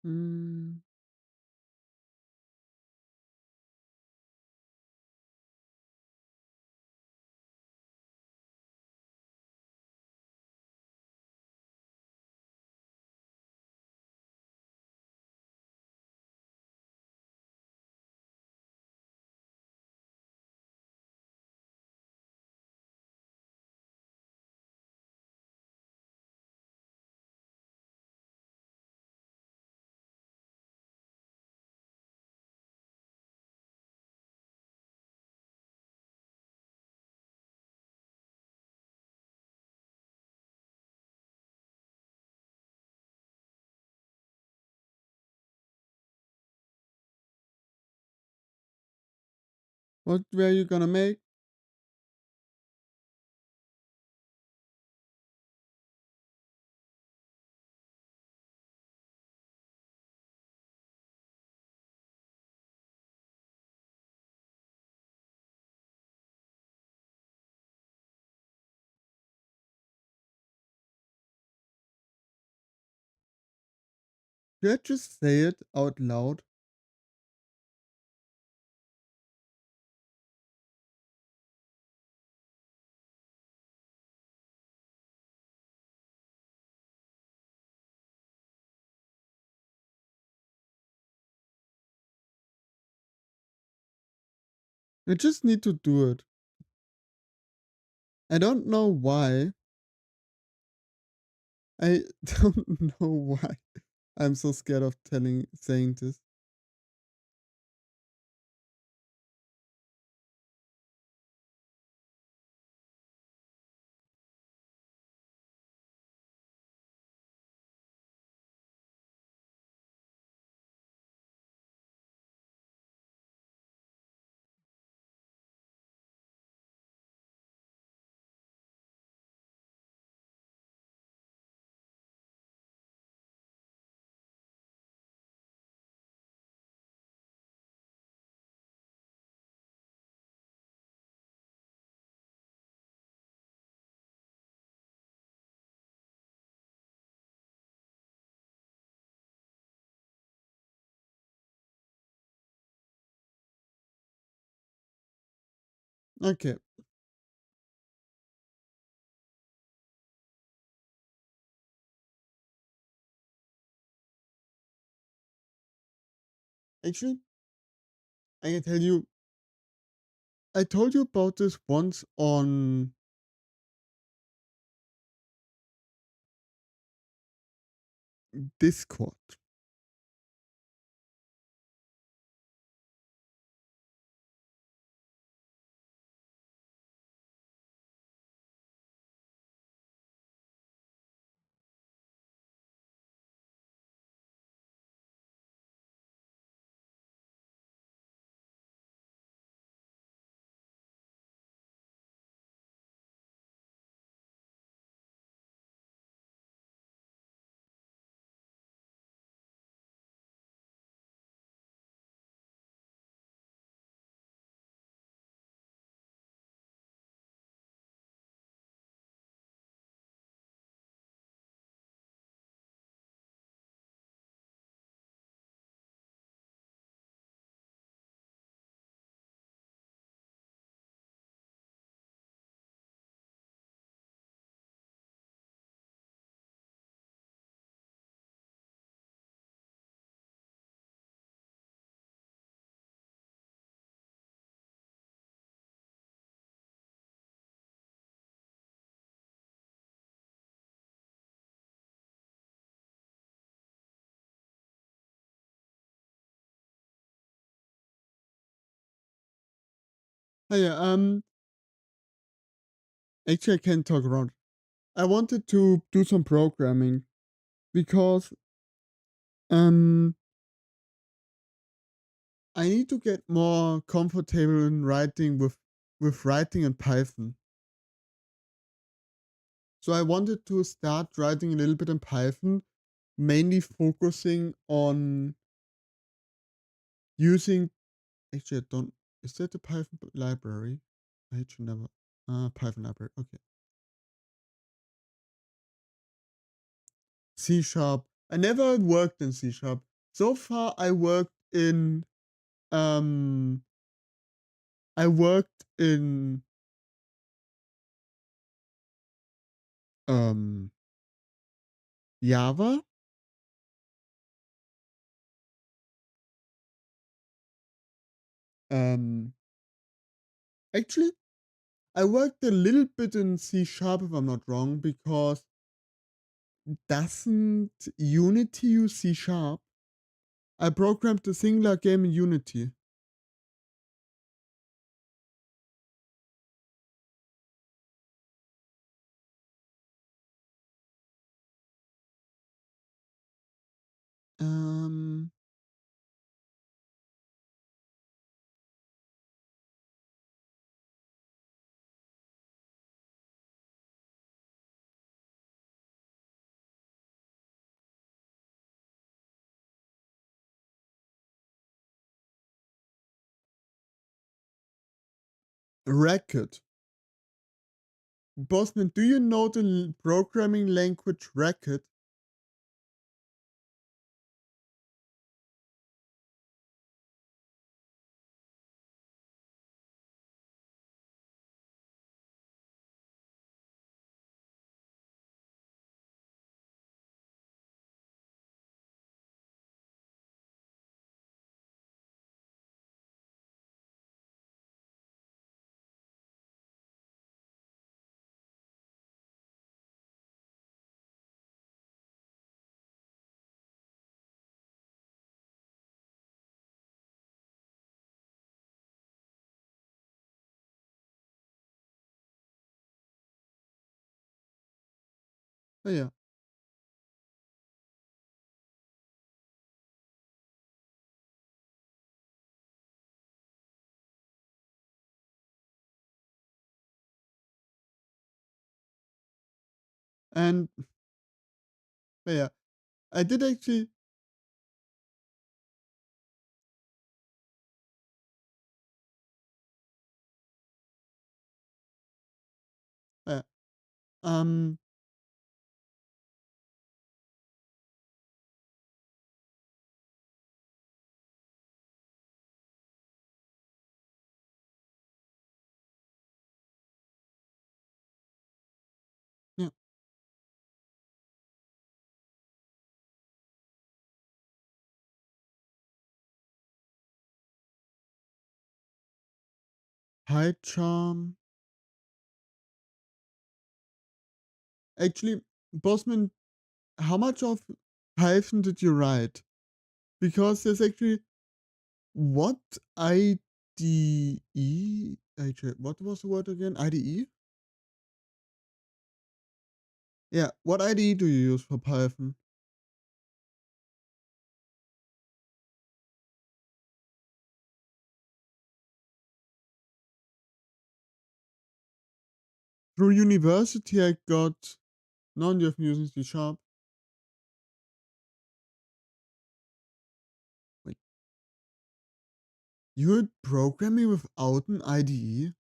Hmm. What were you gonna make? Did I just say it out loud? I just need to do it. I don't know why. I don't know why. I'm so scared of saying this. Okay. Actually, I can tell you, I told you about this once on Discord. Yeah, actually, I can't talk around. I wanted to do some programming because um I need to get more comfortable in writing with writing in Python. So I wanted to start writing a little bit in Python, mainly focusing on using. Actually, I don't. Is that the Python library? I actually never. Python library. Okay. C sharp. I never worked in C sharp. So far, I worked in. Um. I worked in. Um. Java. Um. Actually, I worked a little bit in C sharp, if I'm not wrong, because doesn't Unity use C sharp? I programmed a singular game in Unity. Um, Racket. Bosman, do you know the programming language Racket? Oh, yeah. And yeah, I did actually. Uh, um, yeah, PyCharm. Actually, Bosman, how much of Python did you write? Because there's actually what IDE? Actually, what was the word again? IDE? Yeah, what IDE do you use for Python? Through university, I got none of using C sharp. Wait, you're programming without an IDE?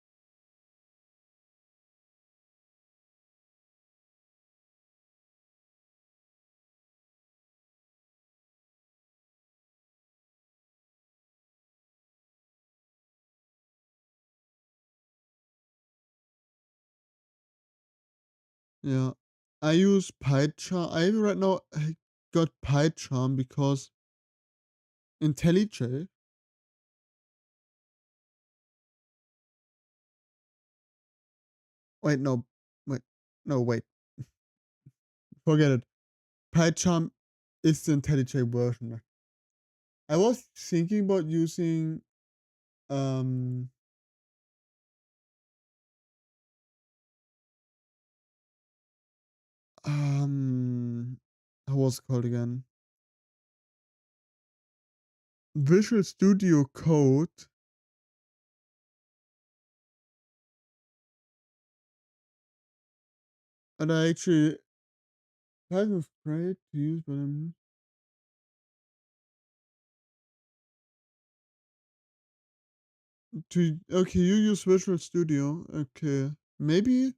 Yeah, I use PyCharm. I right now I got PyCharm because IntelliJ. Wait, no, wait, no, wait, forget it. PyCharm is the IntelliJ version. I was thinking about using um how was it called again? Visual Studio Code. And I actually Python is great to use, but to okay, you use Visual Studio. Okay. Maybe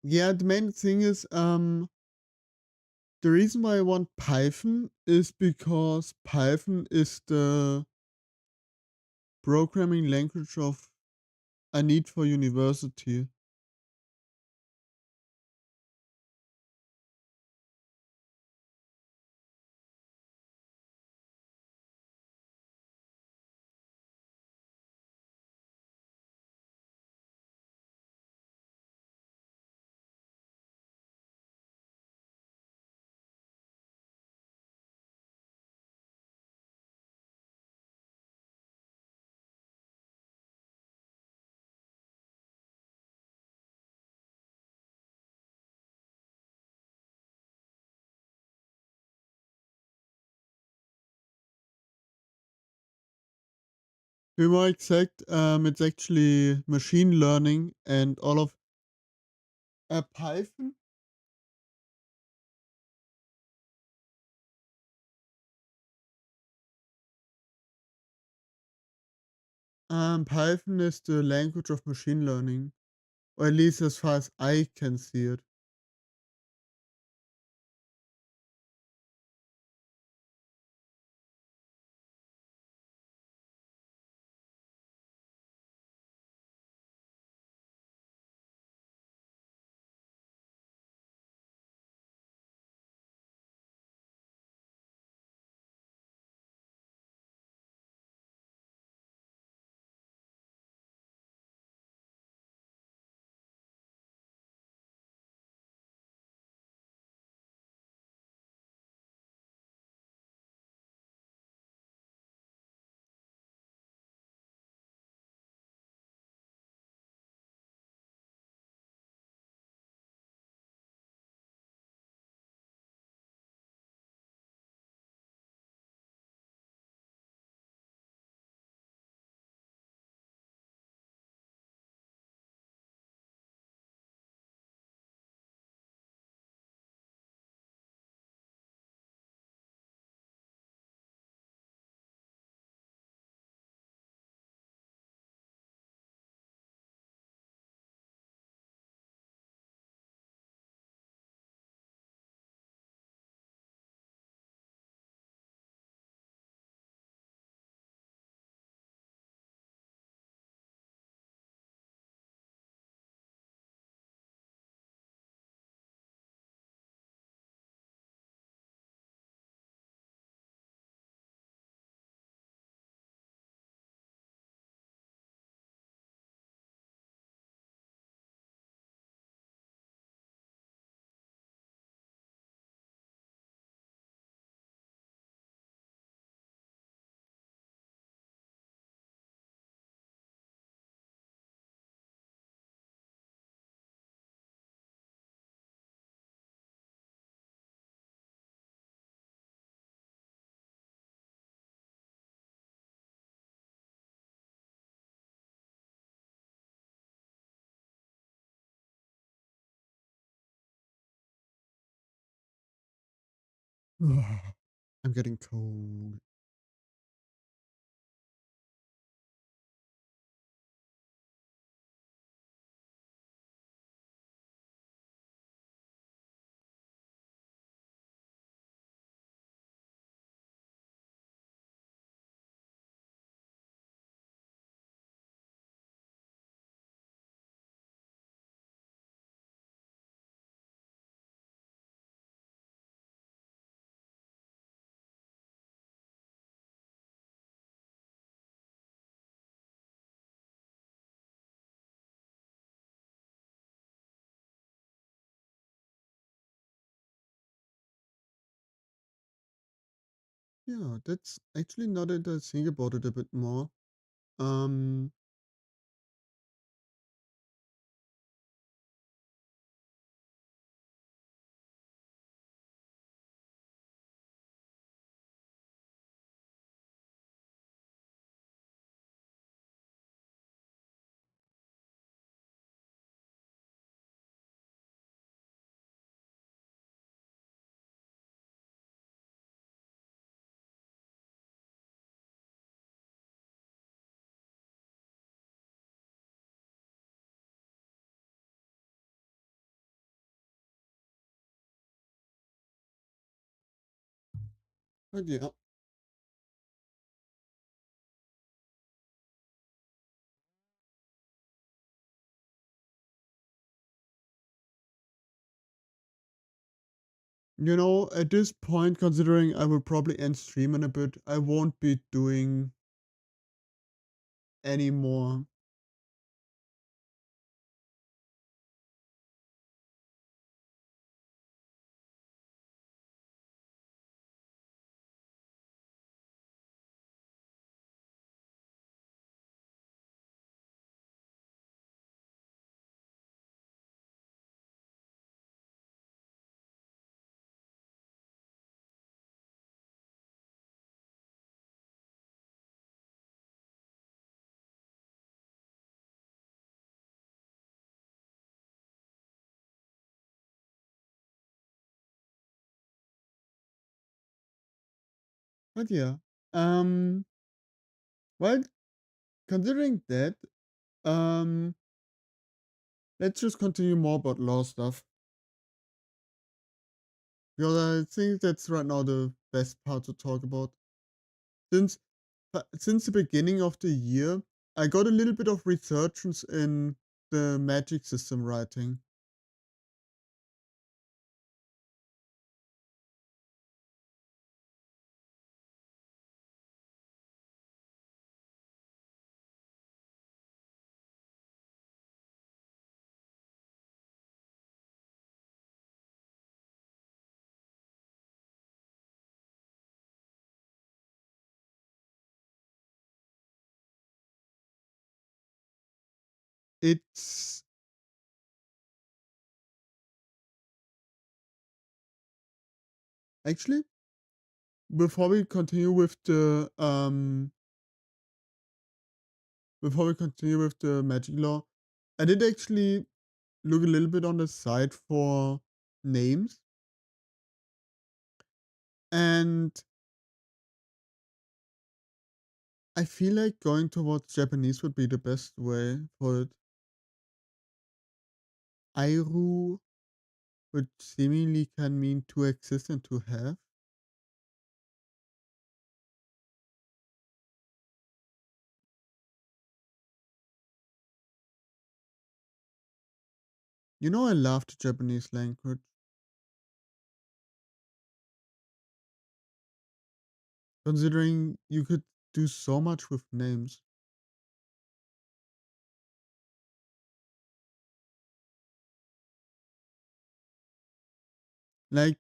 yeah, the main thing is the reason why I want Python is because Python is the programming language of I need for university. To be more exact, it's actually machine learning and all of Python. Python is the language of machine learning, or at least as far as I can see it. I'm getting cold. Yeah, that's actually now that I think about it a bit more. Um, but yeah, at this point, considering I will probably end stream in a bit, I won't be doing any more. But yeah, um, well, considering that, um, let's just continue more about law stuff because I think that's right now the best part to talk about. Since since the beginning of the year, I got a little bit of resurgence in the magic system writing. It's actually before we continue with the magic law, I did actually look a little bit on the side for names, and I feel like going towards Japanese would be the best way for it. Airu, which seemingly can mean to exist and to have. I love the Japanese language, considering you could do so much with names. Like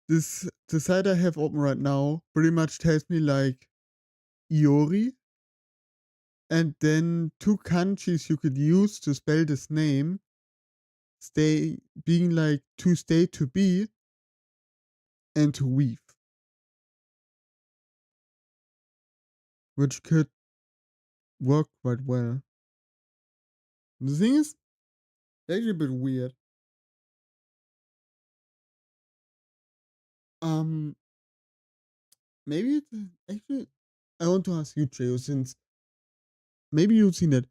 the site I have open right now pretty much tells me like Iori, and then two kanjis you could use to spell this name, stay being like to stay to be and to weave, which could work quite well. The thing is, actually a bit weird. Um, maybe it's actually. I want to ask you, Cheo, since maybe you've seen it.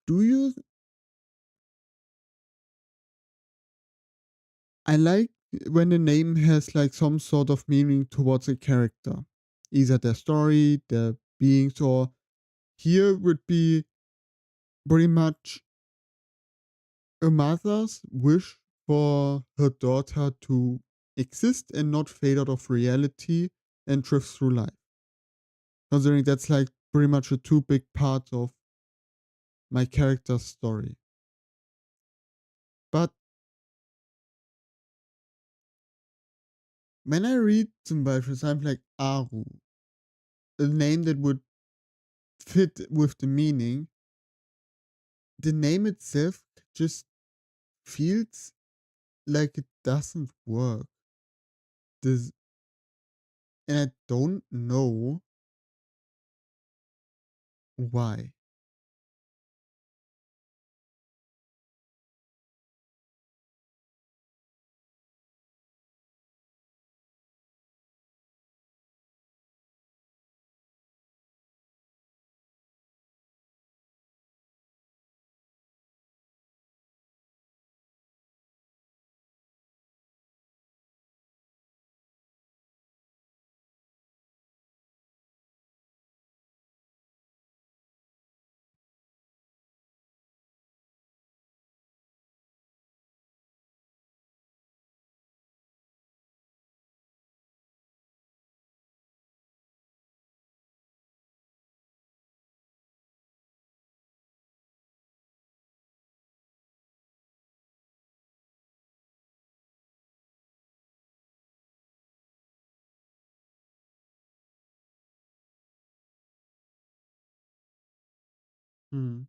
Do you? I like when a name has like some sort of meaning towards a character, either their story, their beings, or here would be pretty much a mother's wish for her daughter to exist and not fade out of reality and drift through life. Considering that's like pretty much a two big parts of my character's story. But When I read zum Beispiel something like Aru, a name that would fit with the meaning, the name itself just feels like it doesn't work. This, and I don't know why. Hmm.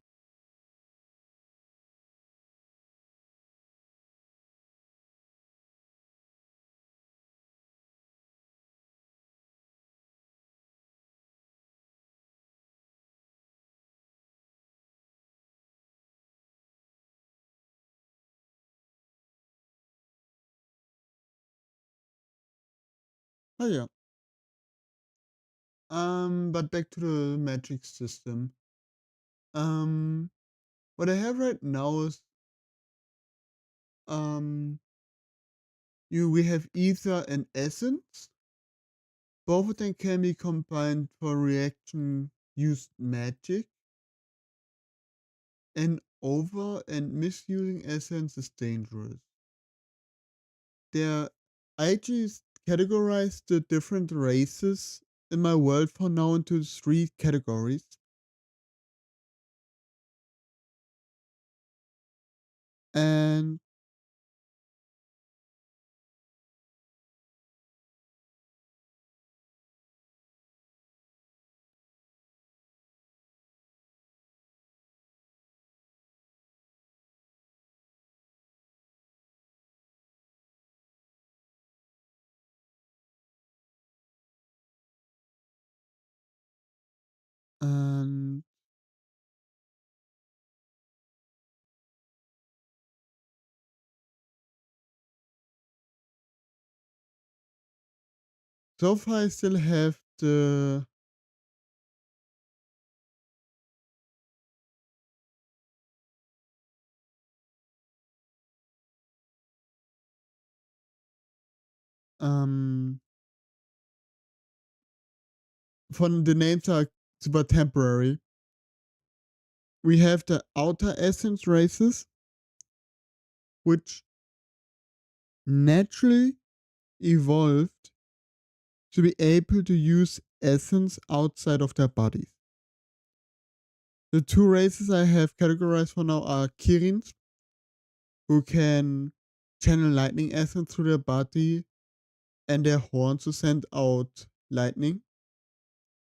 Oh yeah. But back to the metric system. Um, what I have right now is um, we have ether and essence. Both of them can be combined for reaction used magic, and over and misusing essence is dangerous. There, I just categorize the different races in my world for now into three categories. And and so far I still have the um von the names are super temporary. We have the outer essence races, which naturally evolved to be able to use essence outside of their bodies. The two races I have categorized for now are Kirins, who can channel lightning essence through their body and their horns to send out lightning,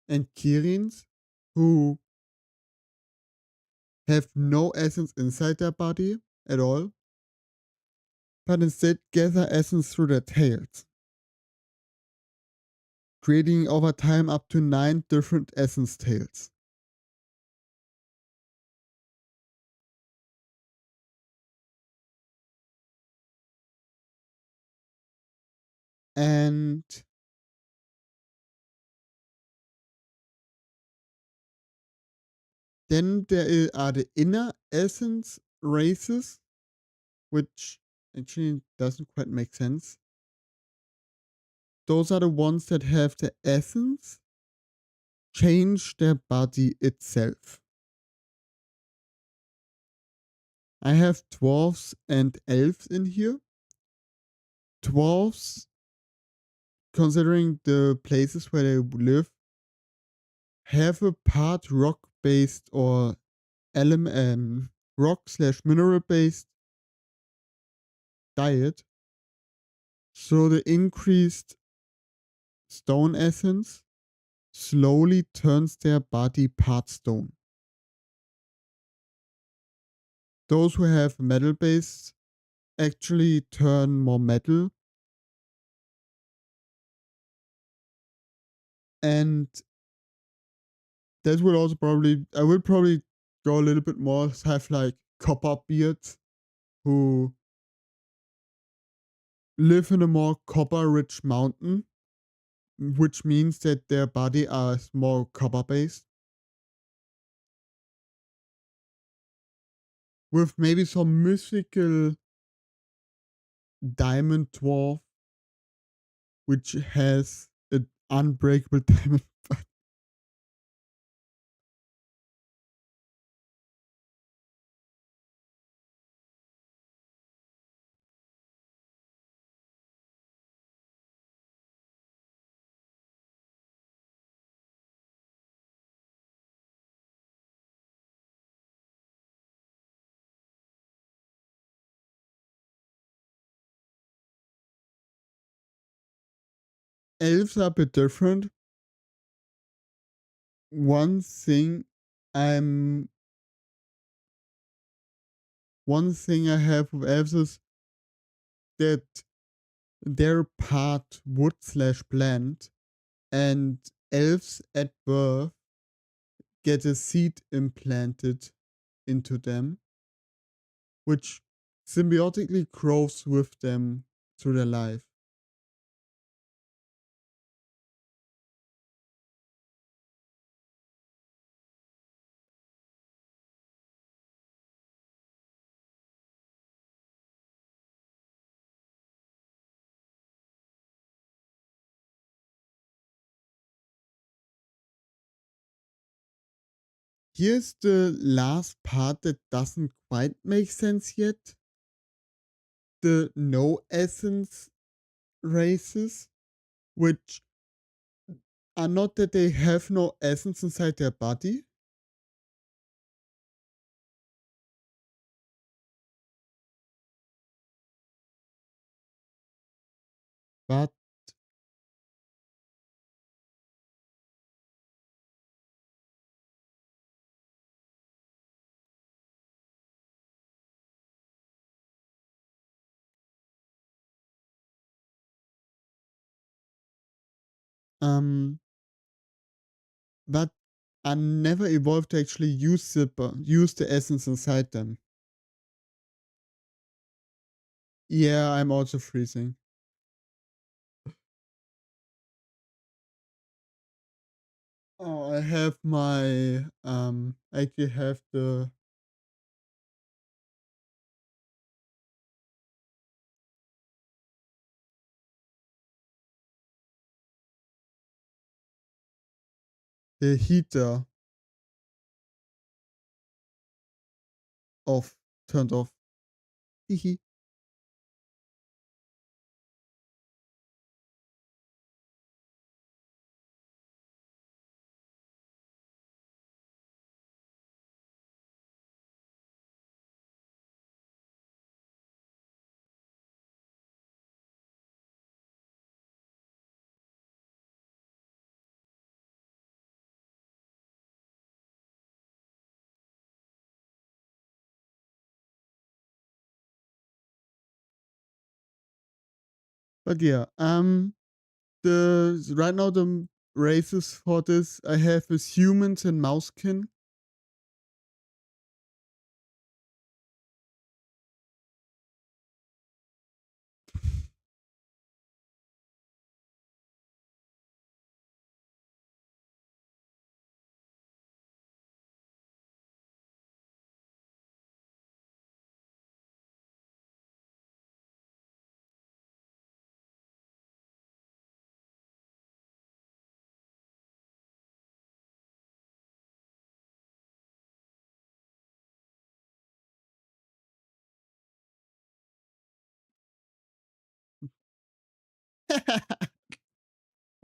and Kirins, who have no essence inside their body at all, but instead gather essence through their tails, creating over time up to 9 different essence tails. And then are the inner essence races, which actually doesn't quite make sense. Those are the ones that have the essence change their body itself. I have dwarves and elves in here. Dwarves, considering the places where they live, have a part rock based or element rock slash mineral based diet. So the increased stone essence slowly turns their body part stone. Those who have metal base actually turn more metal, and that will also probably I will probably go a little bit more have like copper beards who live in a more copper rich mountain, which means that their body are more copper based, with maybe some mythical diamond dwarf which has an unbreakable diamond. Elves are a bit different. One thing I'm one thing I have with elves is that they're part wood slash plant, and elves at birth get a seed implanted into them, which symbiotically grows with them through their life. Here's the last part that doesn't quite make sense yet. The no essence races, which are not that they have no essence inside their body, but um but are never evolved to actually use the essence inside them. Yeah, I'm also freezing. Oh, I have my I actually have the heater off turned off. Hehe. But yeah, the right now the races for this I have is humans and mousekin.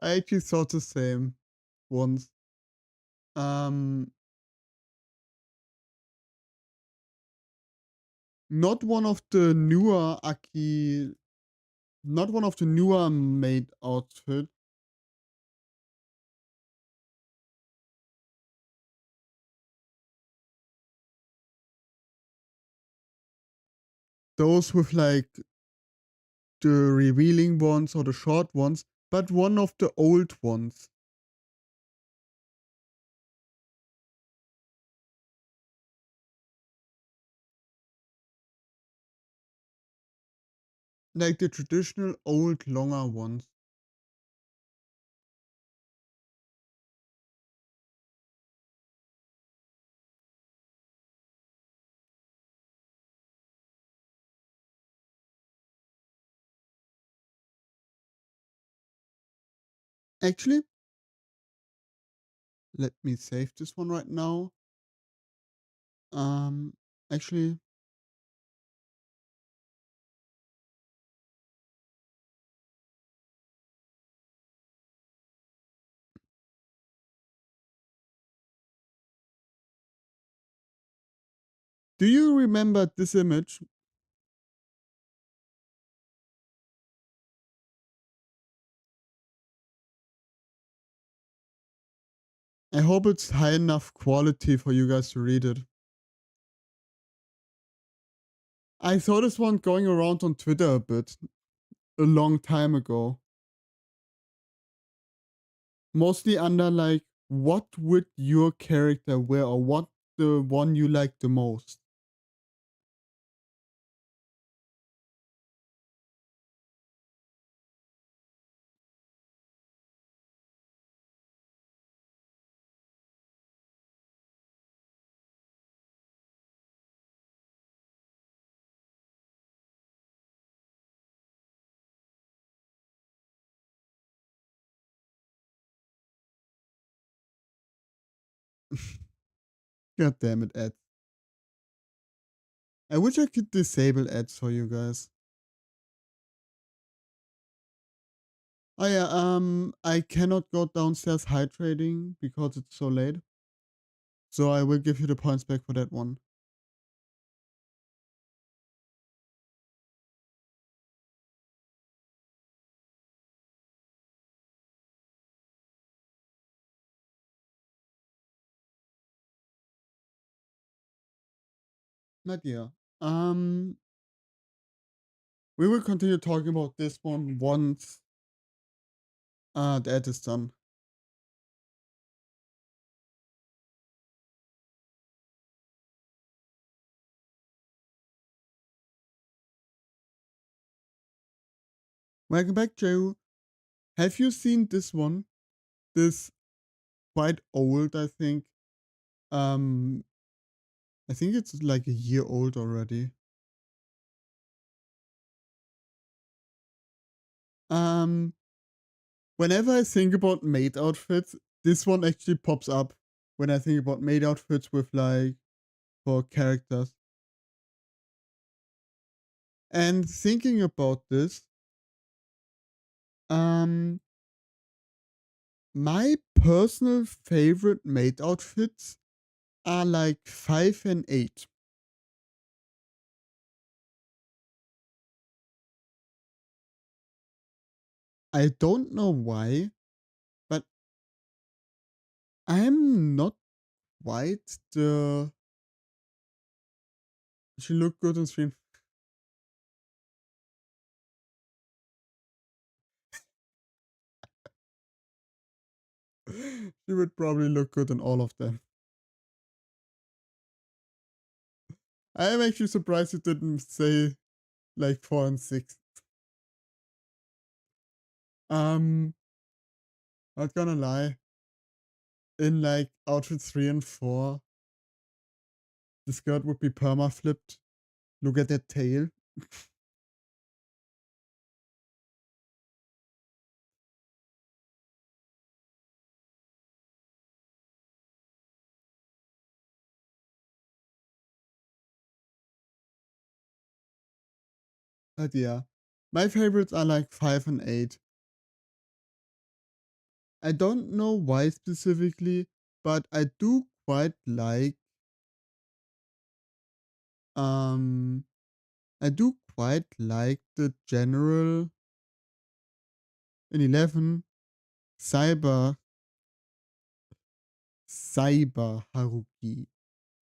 I actually thought the same once. Um, Not one of the newer Aki not one of the newer made outfit. Those with like the revealing ones or the short ones, but one of the old ones. Like the traditional old longer ones. Actually, let me save this one right now. Um, actually, do you remember this image? I hope it's high enough quality for you guys to read it. I saw this one going around on Twitter a bit a long time ago. Mostly under like, what would your character wear or what the one you like the most? God damn it, Ed. I wish I could disable ads for you guys. Oh yeah, I cannot go downstairs hydrating because it's so late. So I will give you the points back for that one. Nadia, um, we will continue talking about this one once the ad is done. Welcome back, Joe. Have you seen this one? This quite old, I think. Um, I think it's like a year old already. Um, Whenever I think about maid outfits, this one actually pops up when I think about maid outfits with like for characters. And thinking about this, um, my personal favorite maid outfits are like 5 and 8. I don't know why, but I'm not quite the. She looked good on stream. She would probably look good on all of them. I am actually surprised you didn't say like 4 and 6. Um, Not gonna lie. In like outfit 3 and 4, the skirt would be perma flipped. Look at that tail. But yeah, my favorites are like 5 and 8. I don't know why specifically, but I do quite like um I do quite like the general. In 11, Cyber Haruki.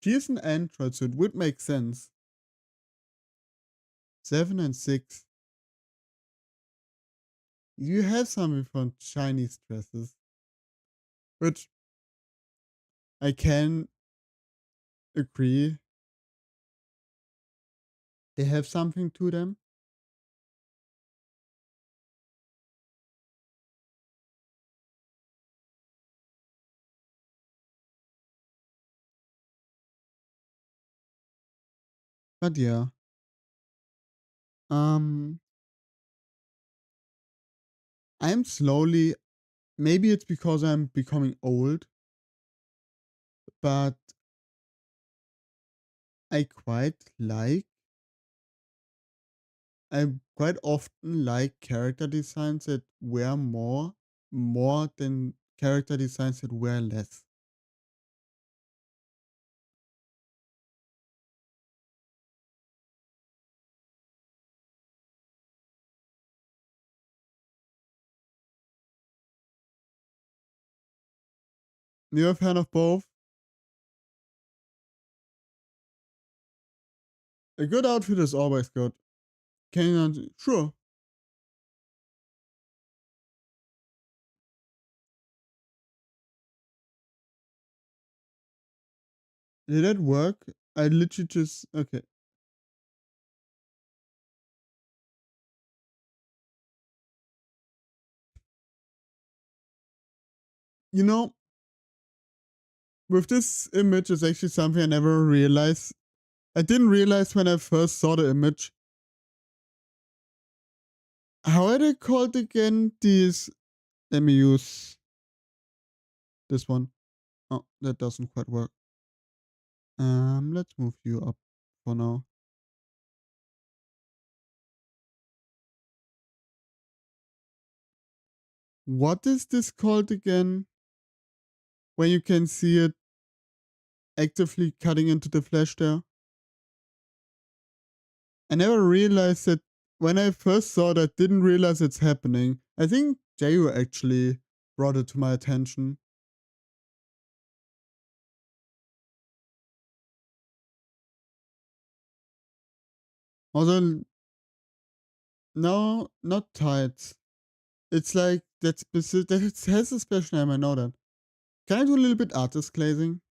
She is an android, so it would make sense. 7 and 6. You have something from Chinese dresses, which I can agree. They have something to them. But yeah. Um I'm slowly, maybe it's because I'm becoming old, but I quite like I quite often like character designs that wear more than character designs that wear less. You're a fan of both? A good outfit is always good. Can you not? Sure. Did that work? I literally just okay. You know, with this image is actually something I never realized. I didn't realize when I first saw the image. How are they called again? These. Let me use this one. Oh, that doesn't quite work. Let's move you up for now. What is this called again? When you can see it actively cutting into the flesh there? I never realized that when I first saw it, I didn't realize it's happening. I think Jayu actually brought it to my attention. Also, no, not tight. It's like that specific. That it has a special name. I know that. Can I do a little bit artist glazing?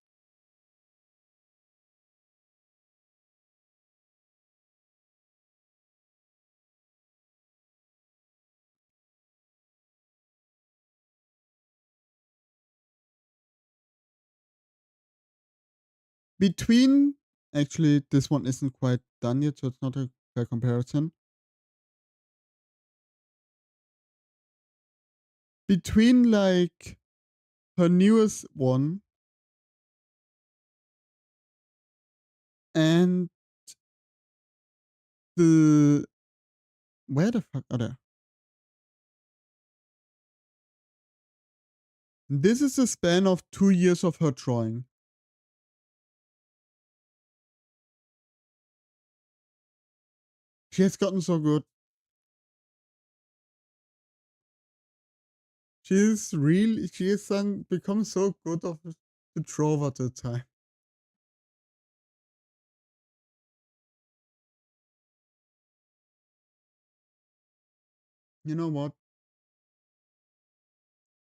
Between, actually, this one isn't quite done yet, so it's not a fair comparison. Between like her newest one and the where the fuck are they? This is the span of 2 years of her drawing. She has gotten so good. She has become so good of to draw over the time. You know what?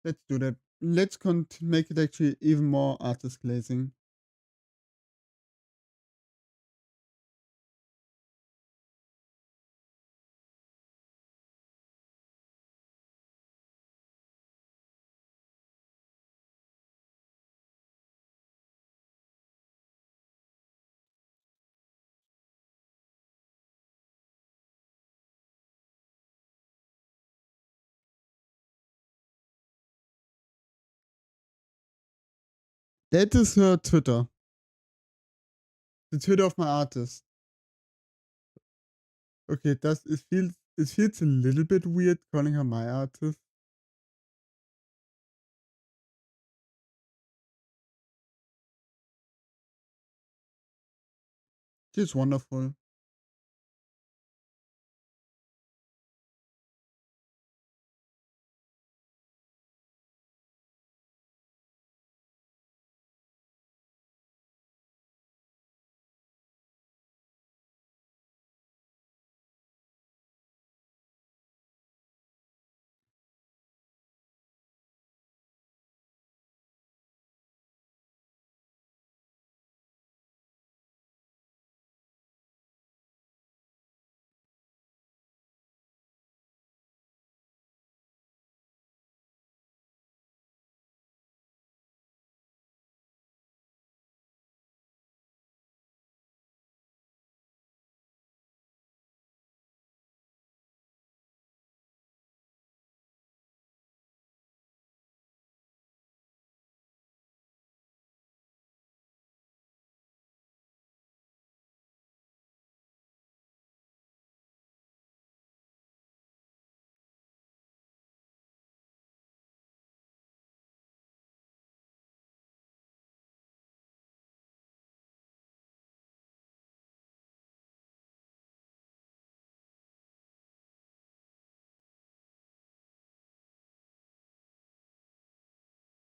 Let's do that. Let's make it actually even more artist glazing. That is her Twitter. The Twitter of my artist. Okay, it feels a little bit weird calling her my artist. She's wonderful.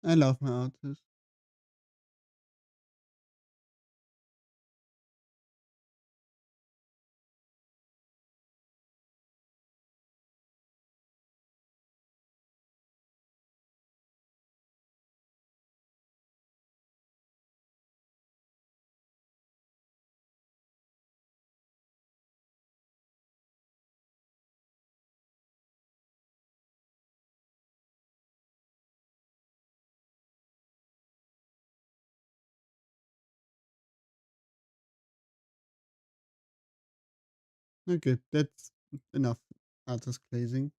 I love my artist. Okay, that's enough artist glazing.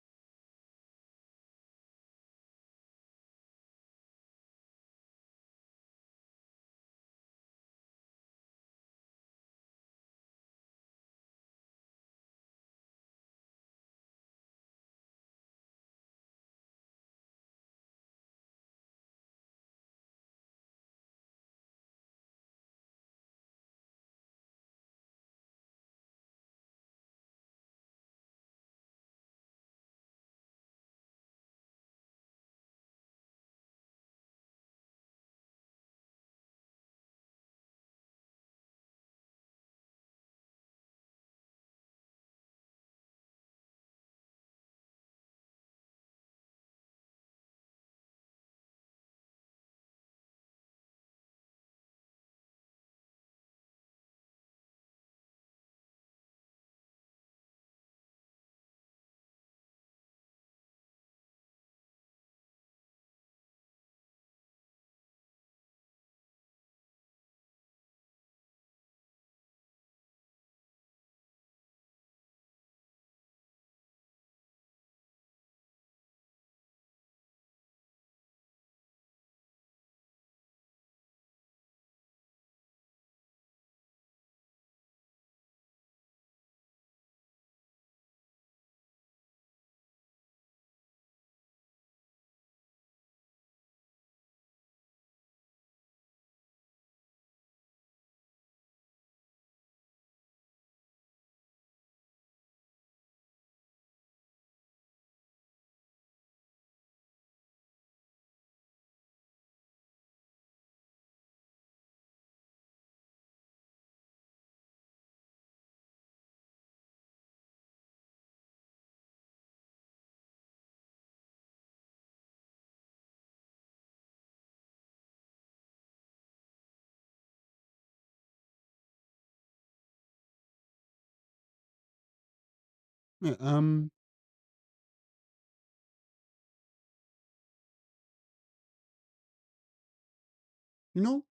Yeah, you know,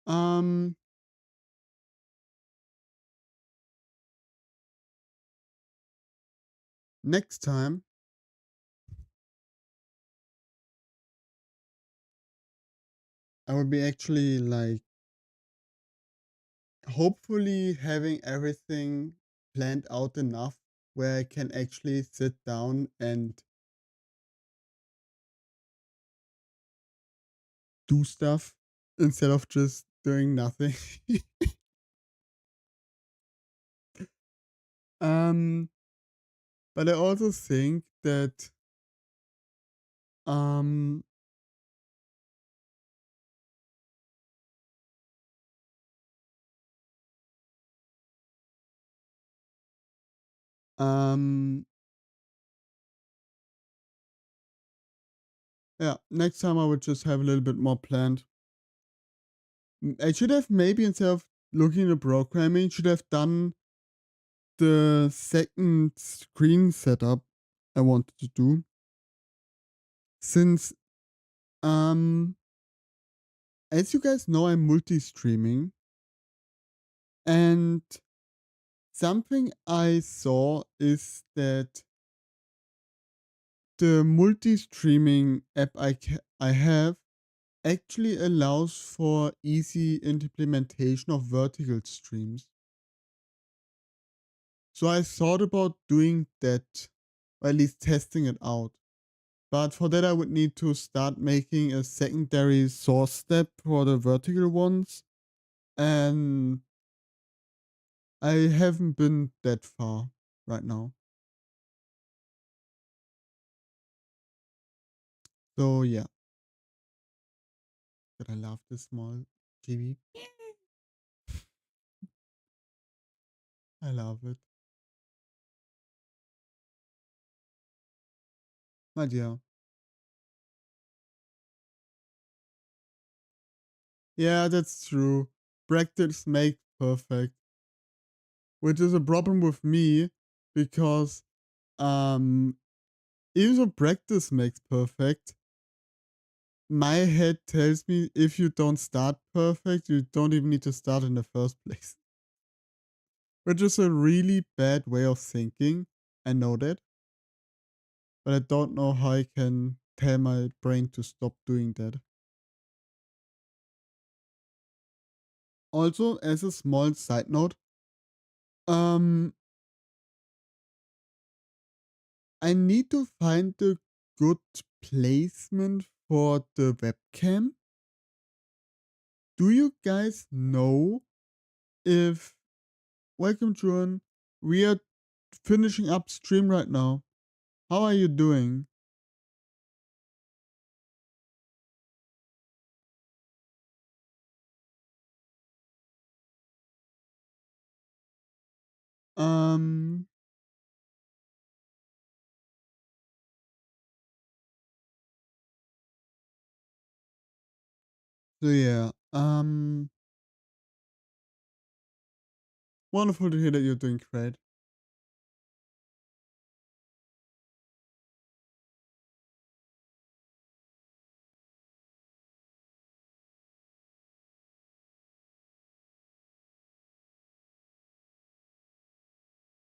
um, next time I will be actually like hopefully having everything planned out enough where I can actually sit down and do stuff instead of just doing nothing. um, but I also think that um um yeah, next time I would just have a little bit more planned. I should have maybe instead of looking at programming, should have done the second screen setup I wanted to do. Since as you guys know, I'm multi-streaming, and something I saw is that the multi-streaming app I have actually allows for easy implementation of vertical streams. So I thought about doing that, or at least testing it out. But for that, I would need to start making a secondary source step for the vertical ones. And I haven't been that far right now. So yeah. That I love this small TV. I love it. But yeah. Yeah, that's true. Practice makes perfect. Which is a problem with me because um even though practice makes perfect, my head tells me if you don't start perfect, you don't even need to start in the first place. Which is a really bad way of thinking. I know that. But I don't know how I can tell my brain to stop doing that. Also, as a small side note, um, I need to find a good placement for the webcam. Do you guys know if welcome Juan? We are finishing up stream right now. How are you doing? Um so yeah. Wonderful to hear that you're doing great.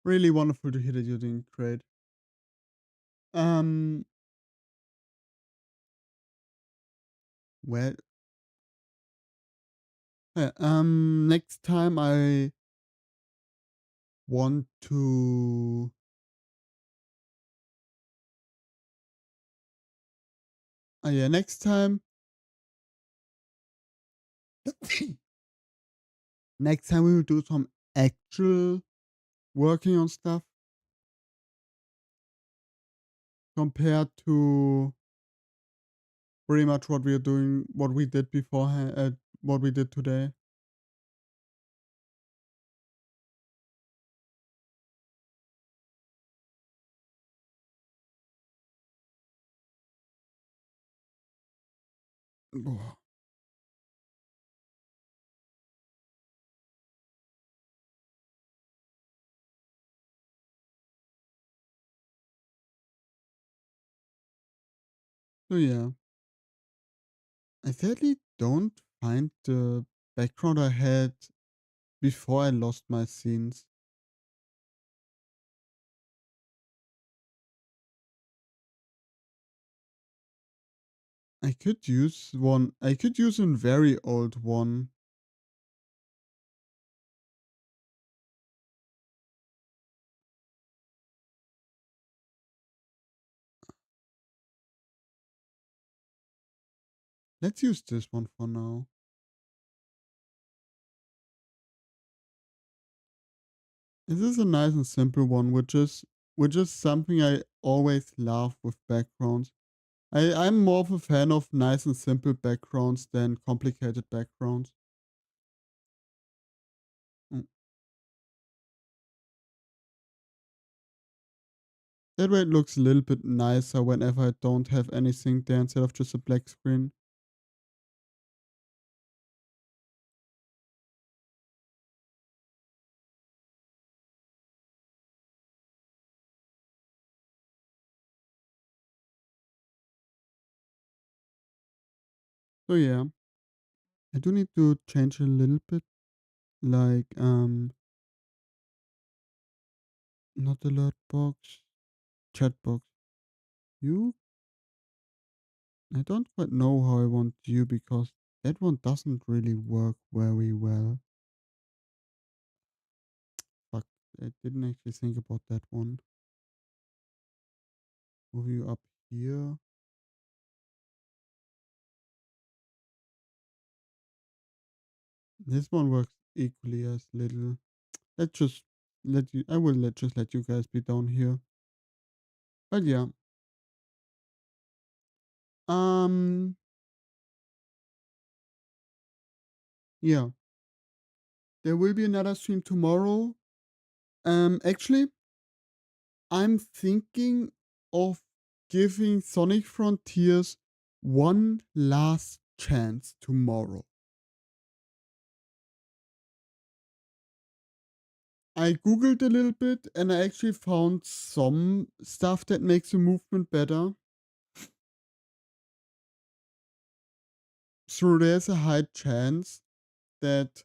Really wonderful to hear that you're doing great. Um well next time I want to yeah, next time next time we will do some actual working on stuff compared to pretty much what we are doing, what we did beforehand, what we did today. Oh, so yeah, I sadly don't find the background I had before I lost my scenes. I could use one. I could use a very old one. Let's use this one for now. This is a nice and simple one, which is something I always love with backgrounds. I'm more of a fan of nice and simple backgrounds than complicated backgrounds. Mm. That way it looks a little bit nicer whenever I don't have anything there instead of just a black screen. So yeah, I do need to change a little bit, like not alert box, chat box. You, I don't quite know how I want you because that one doesn't really work very well. Fuck, I didn't actually think about that one. Move you up here. This one works equally as little. Let's just let you. I will just let you guys be down here. But yeah. Um. Yeah, there will be another stream tomorrow. Actually, I'm thinking of giving Sonic Frontiers one last chance tomorrow. I googled a little bit and I actually found some stuff that makes the movement better. So there's a high chance that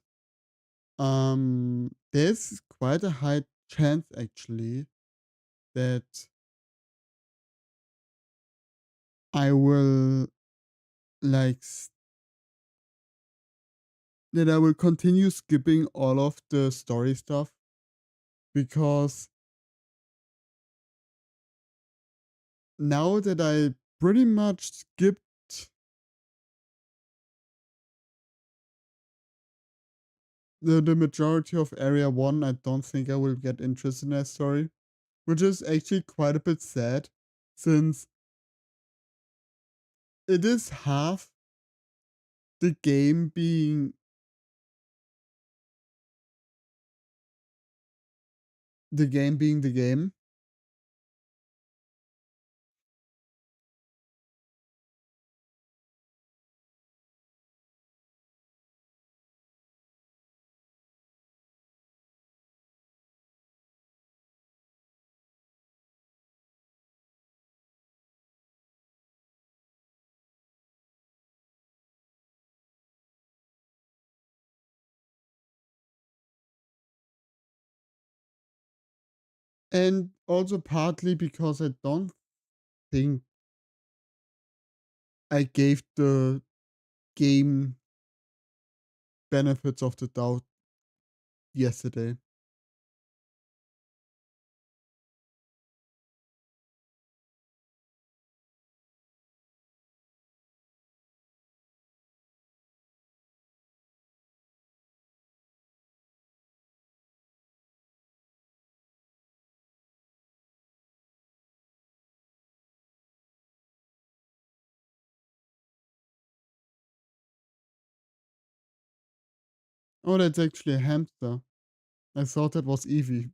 there's quite a high chance actually that I will like that I will continue skipping all of the story stuff because now that I pretty much skipped the majority of area 1, I don't think I will get interested in that story, which is actually quite a bit sad since it is half the game being the game. And also partly because I don't think I gave the game benefits of the doubt yesterday. Oh, that's actually a hamster. I thought that was Eevee.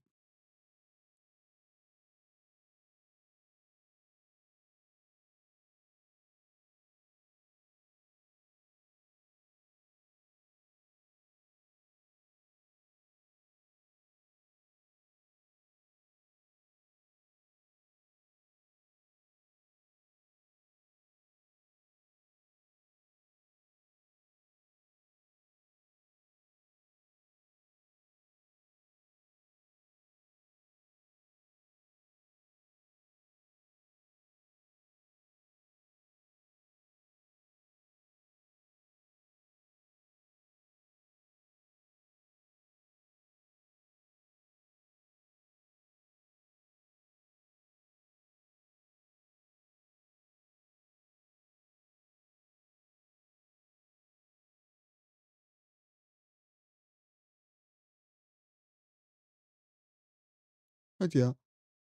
But yeah.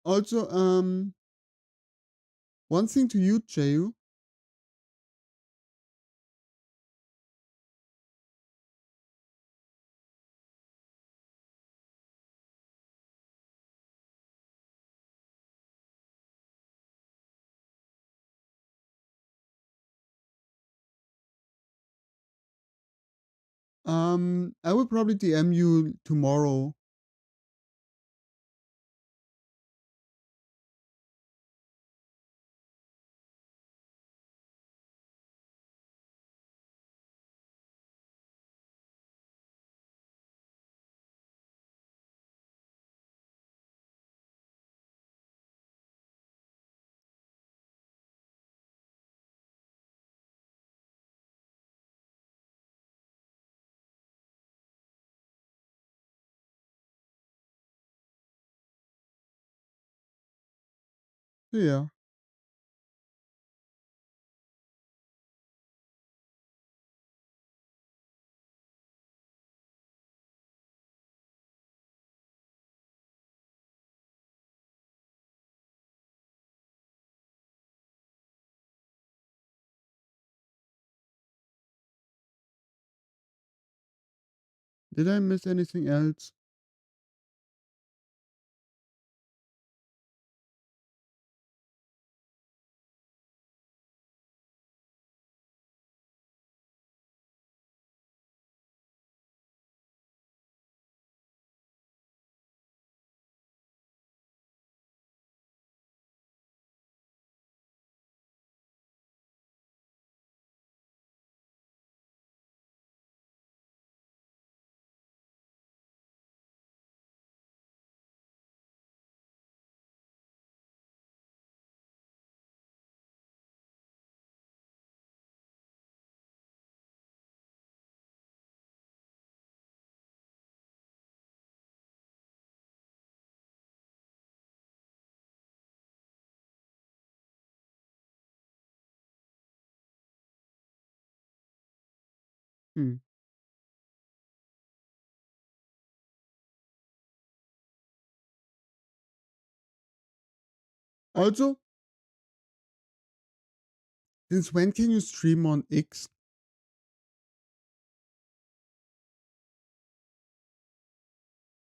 Also, one thing to you, Jayu. I will probably DM you tomorrow. Yeah. Did I miss anything else? Hmm. Also, since when can you stream on X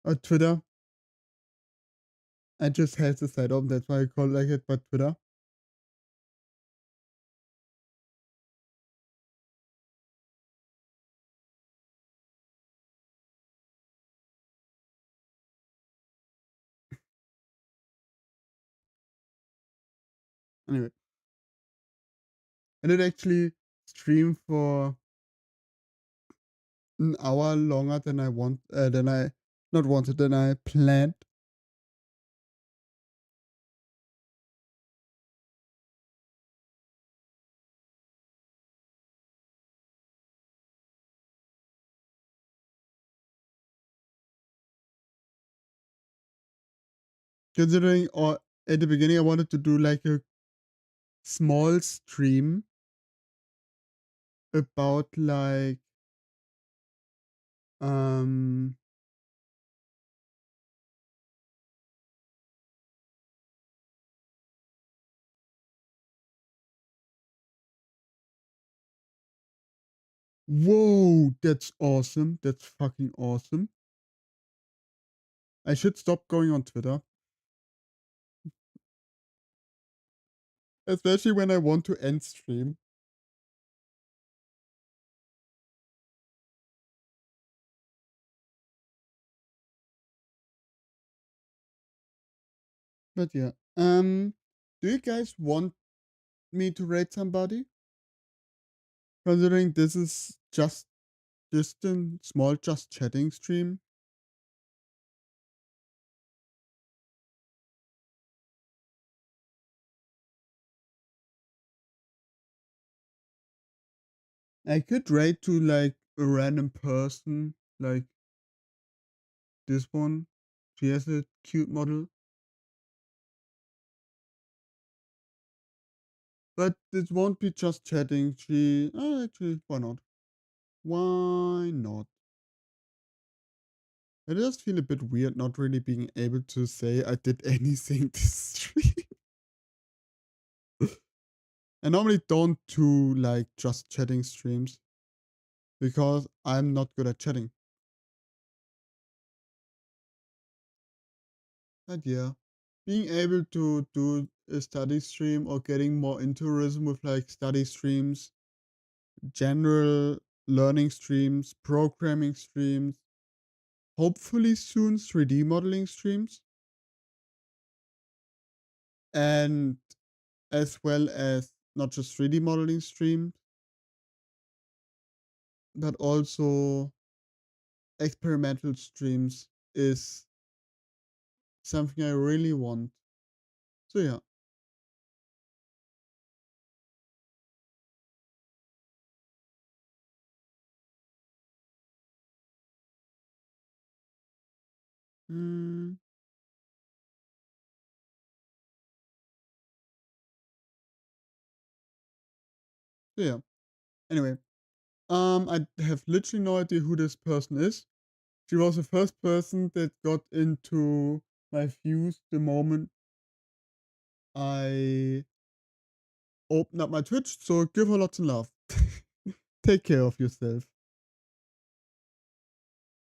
or Twitter? I just had the site open, that's why I call it like it, but Twitter. Anyway, I did actually stream for an hour longer than I want, than I not wanted, than I planned. Considering, or at the beginning, I wanted to do like a small stream about like um whoa, that's awesome. That's fucking awesome. I should stop going on Twitter, especially when I want to end stream. But yeah. Do you guys want me to rate somebody? Considering this is just a small just chatting stream. I could rate to like a random person, like this one. She has a cute model. But this won't be just chatting. Actually, why not? Why not? I just feel a bit weird not really being able to say I did anything this stream. I normally don't do like just chatting streams because I'm not good at chatting. But yeah, being able to do a study stream or getting more into rhythm with like study streams, general learning streams, programming streams, hopefully soon 3D modeling streams, and as well as not just 3D modeling streams, but also experimental streams is something I really want. So yeah. Mm, so yeah. Anyway, I have literally no idea who this person is. She was the first person that got into my views the moment I opened up my Twitch. So give her lots of love. Take care of yourself.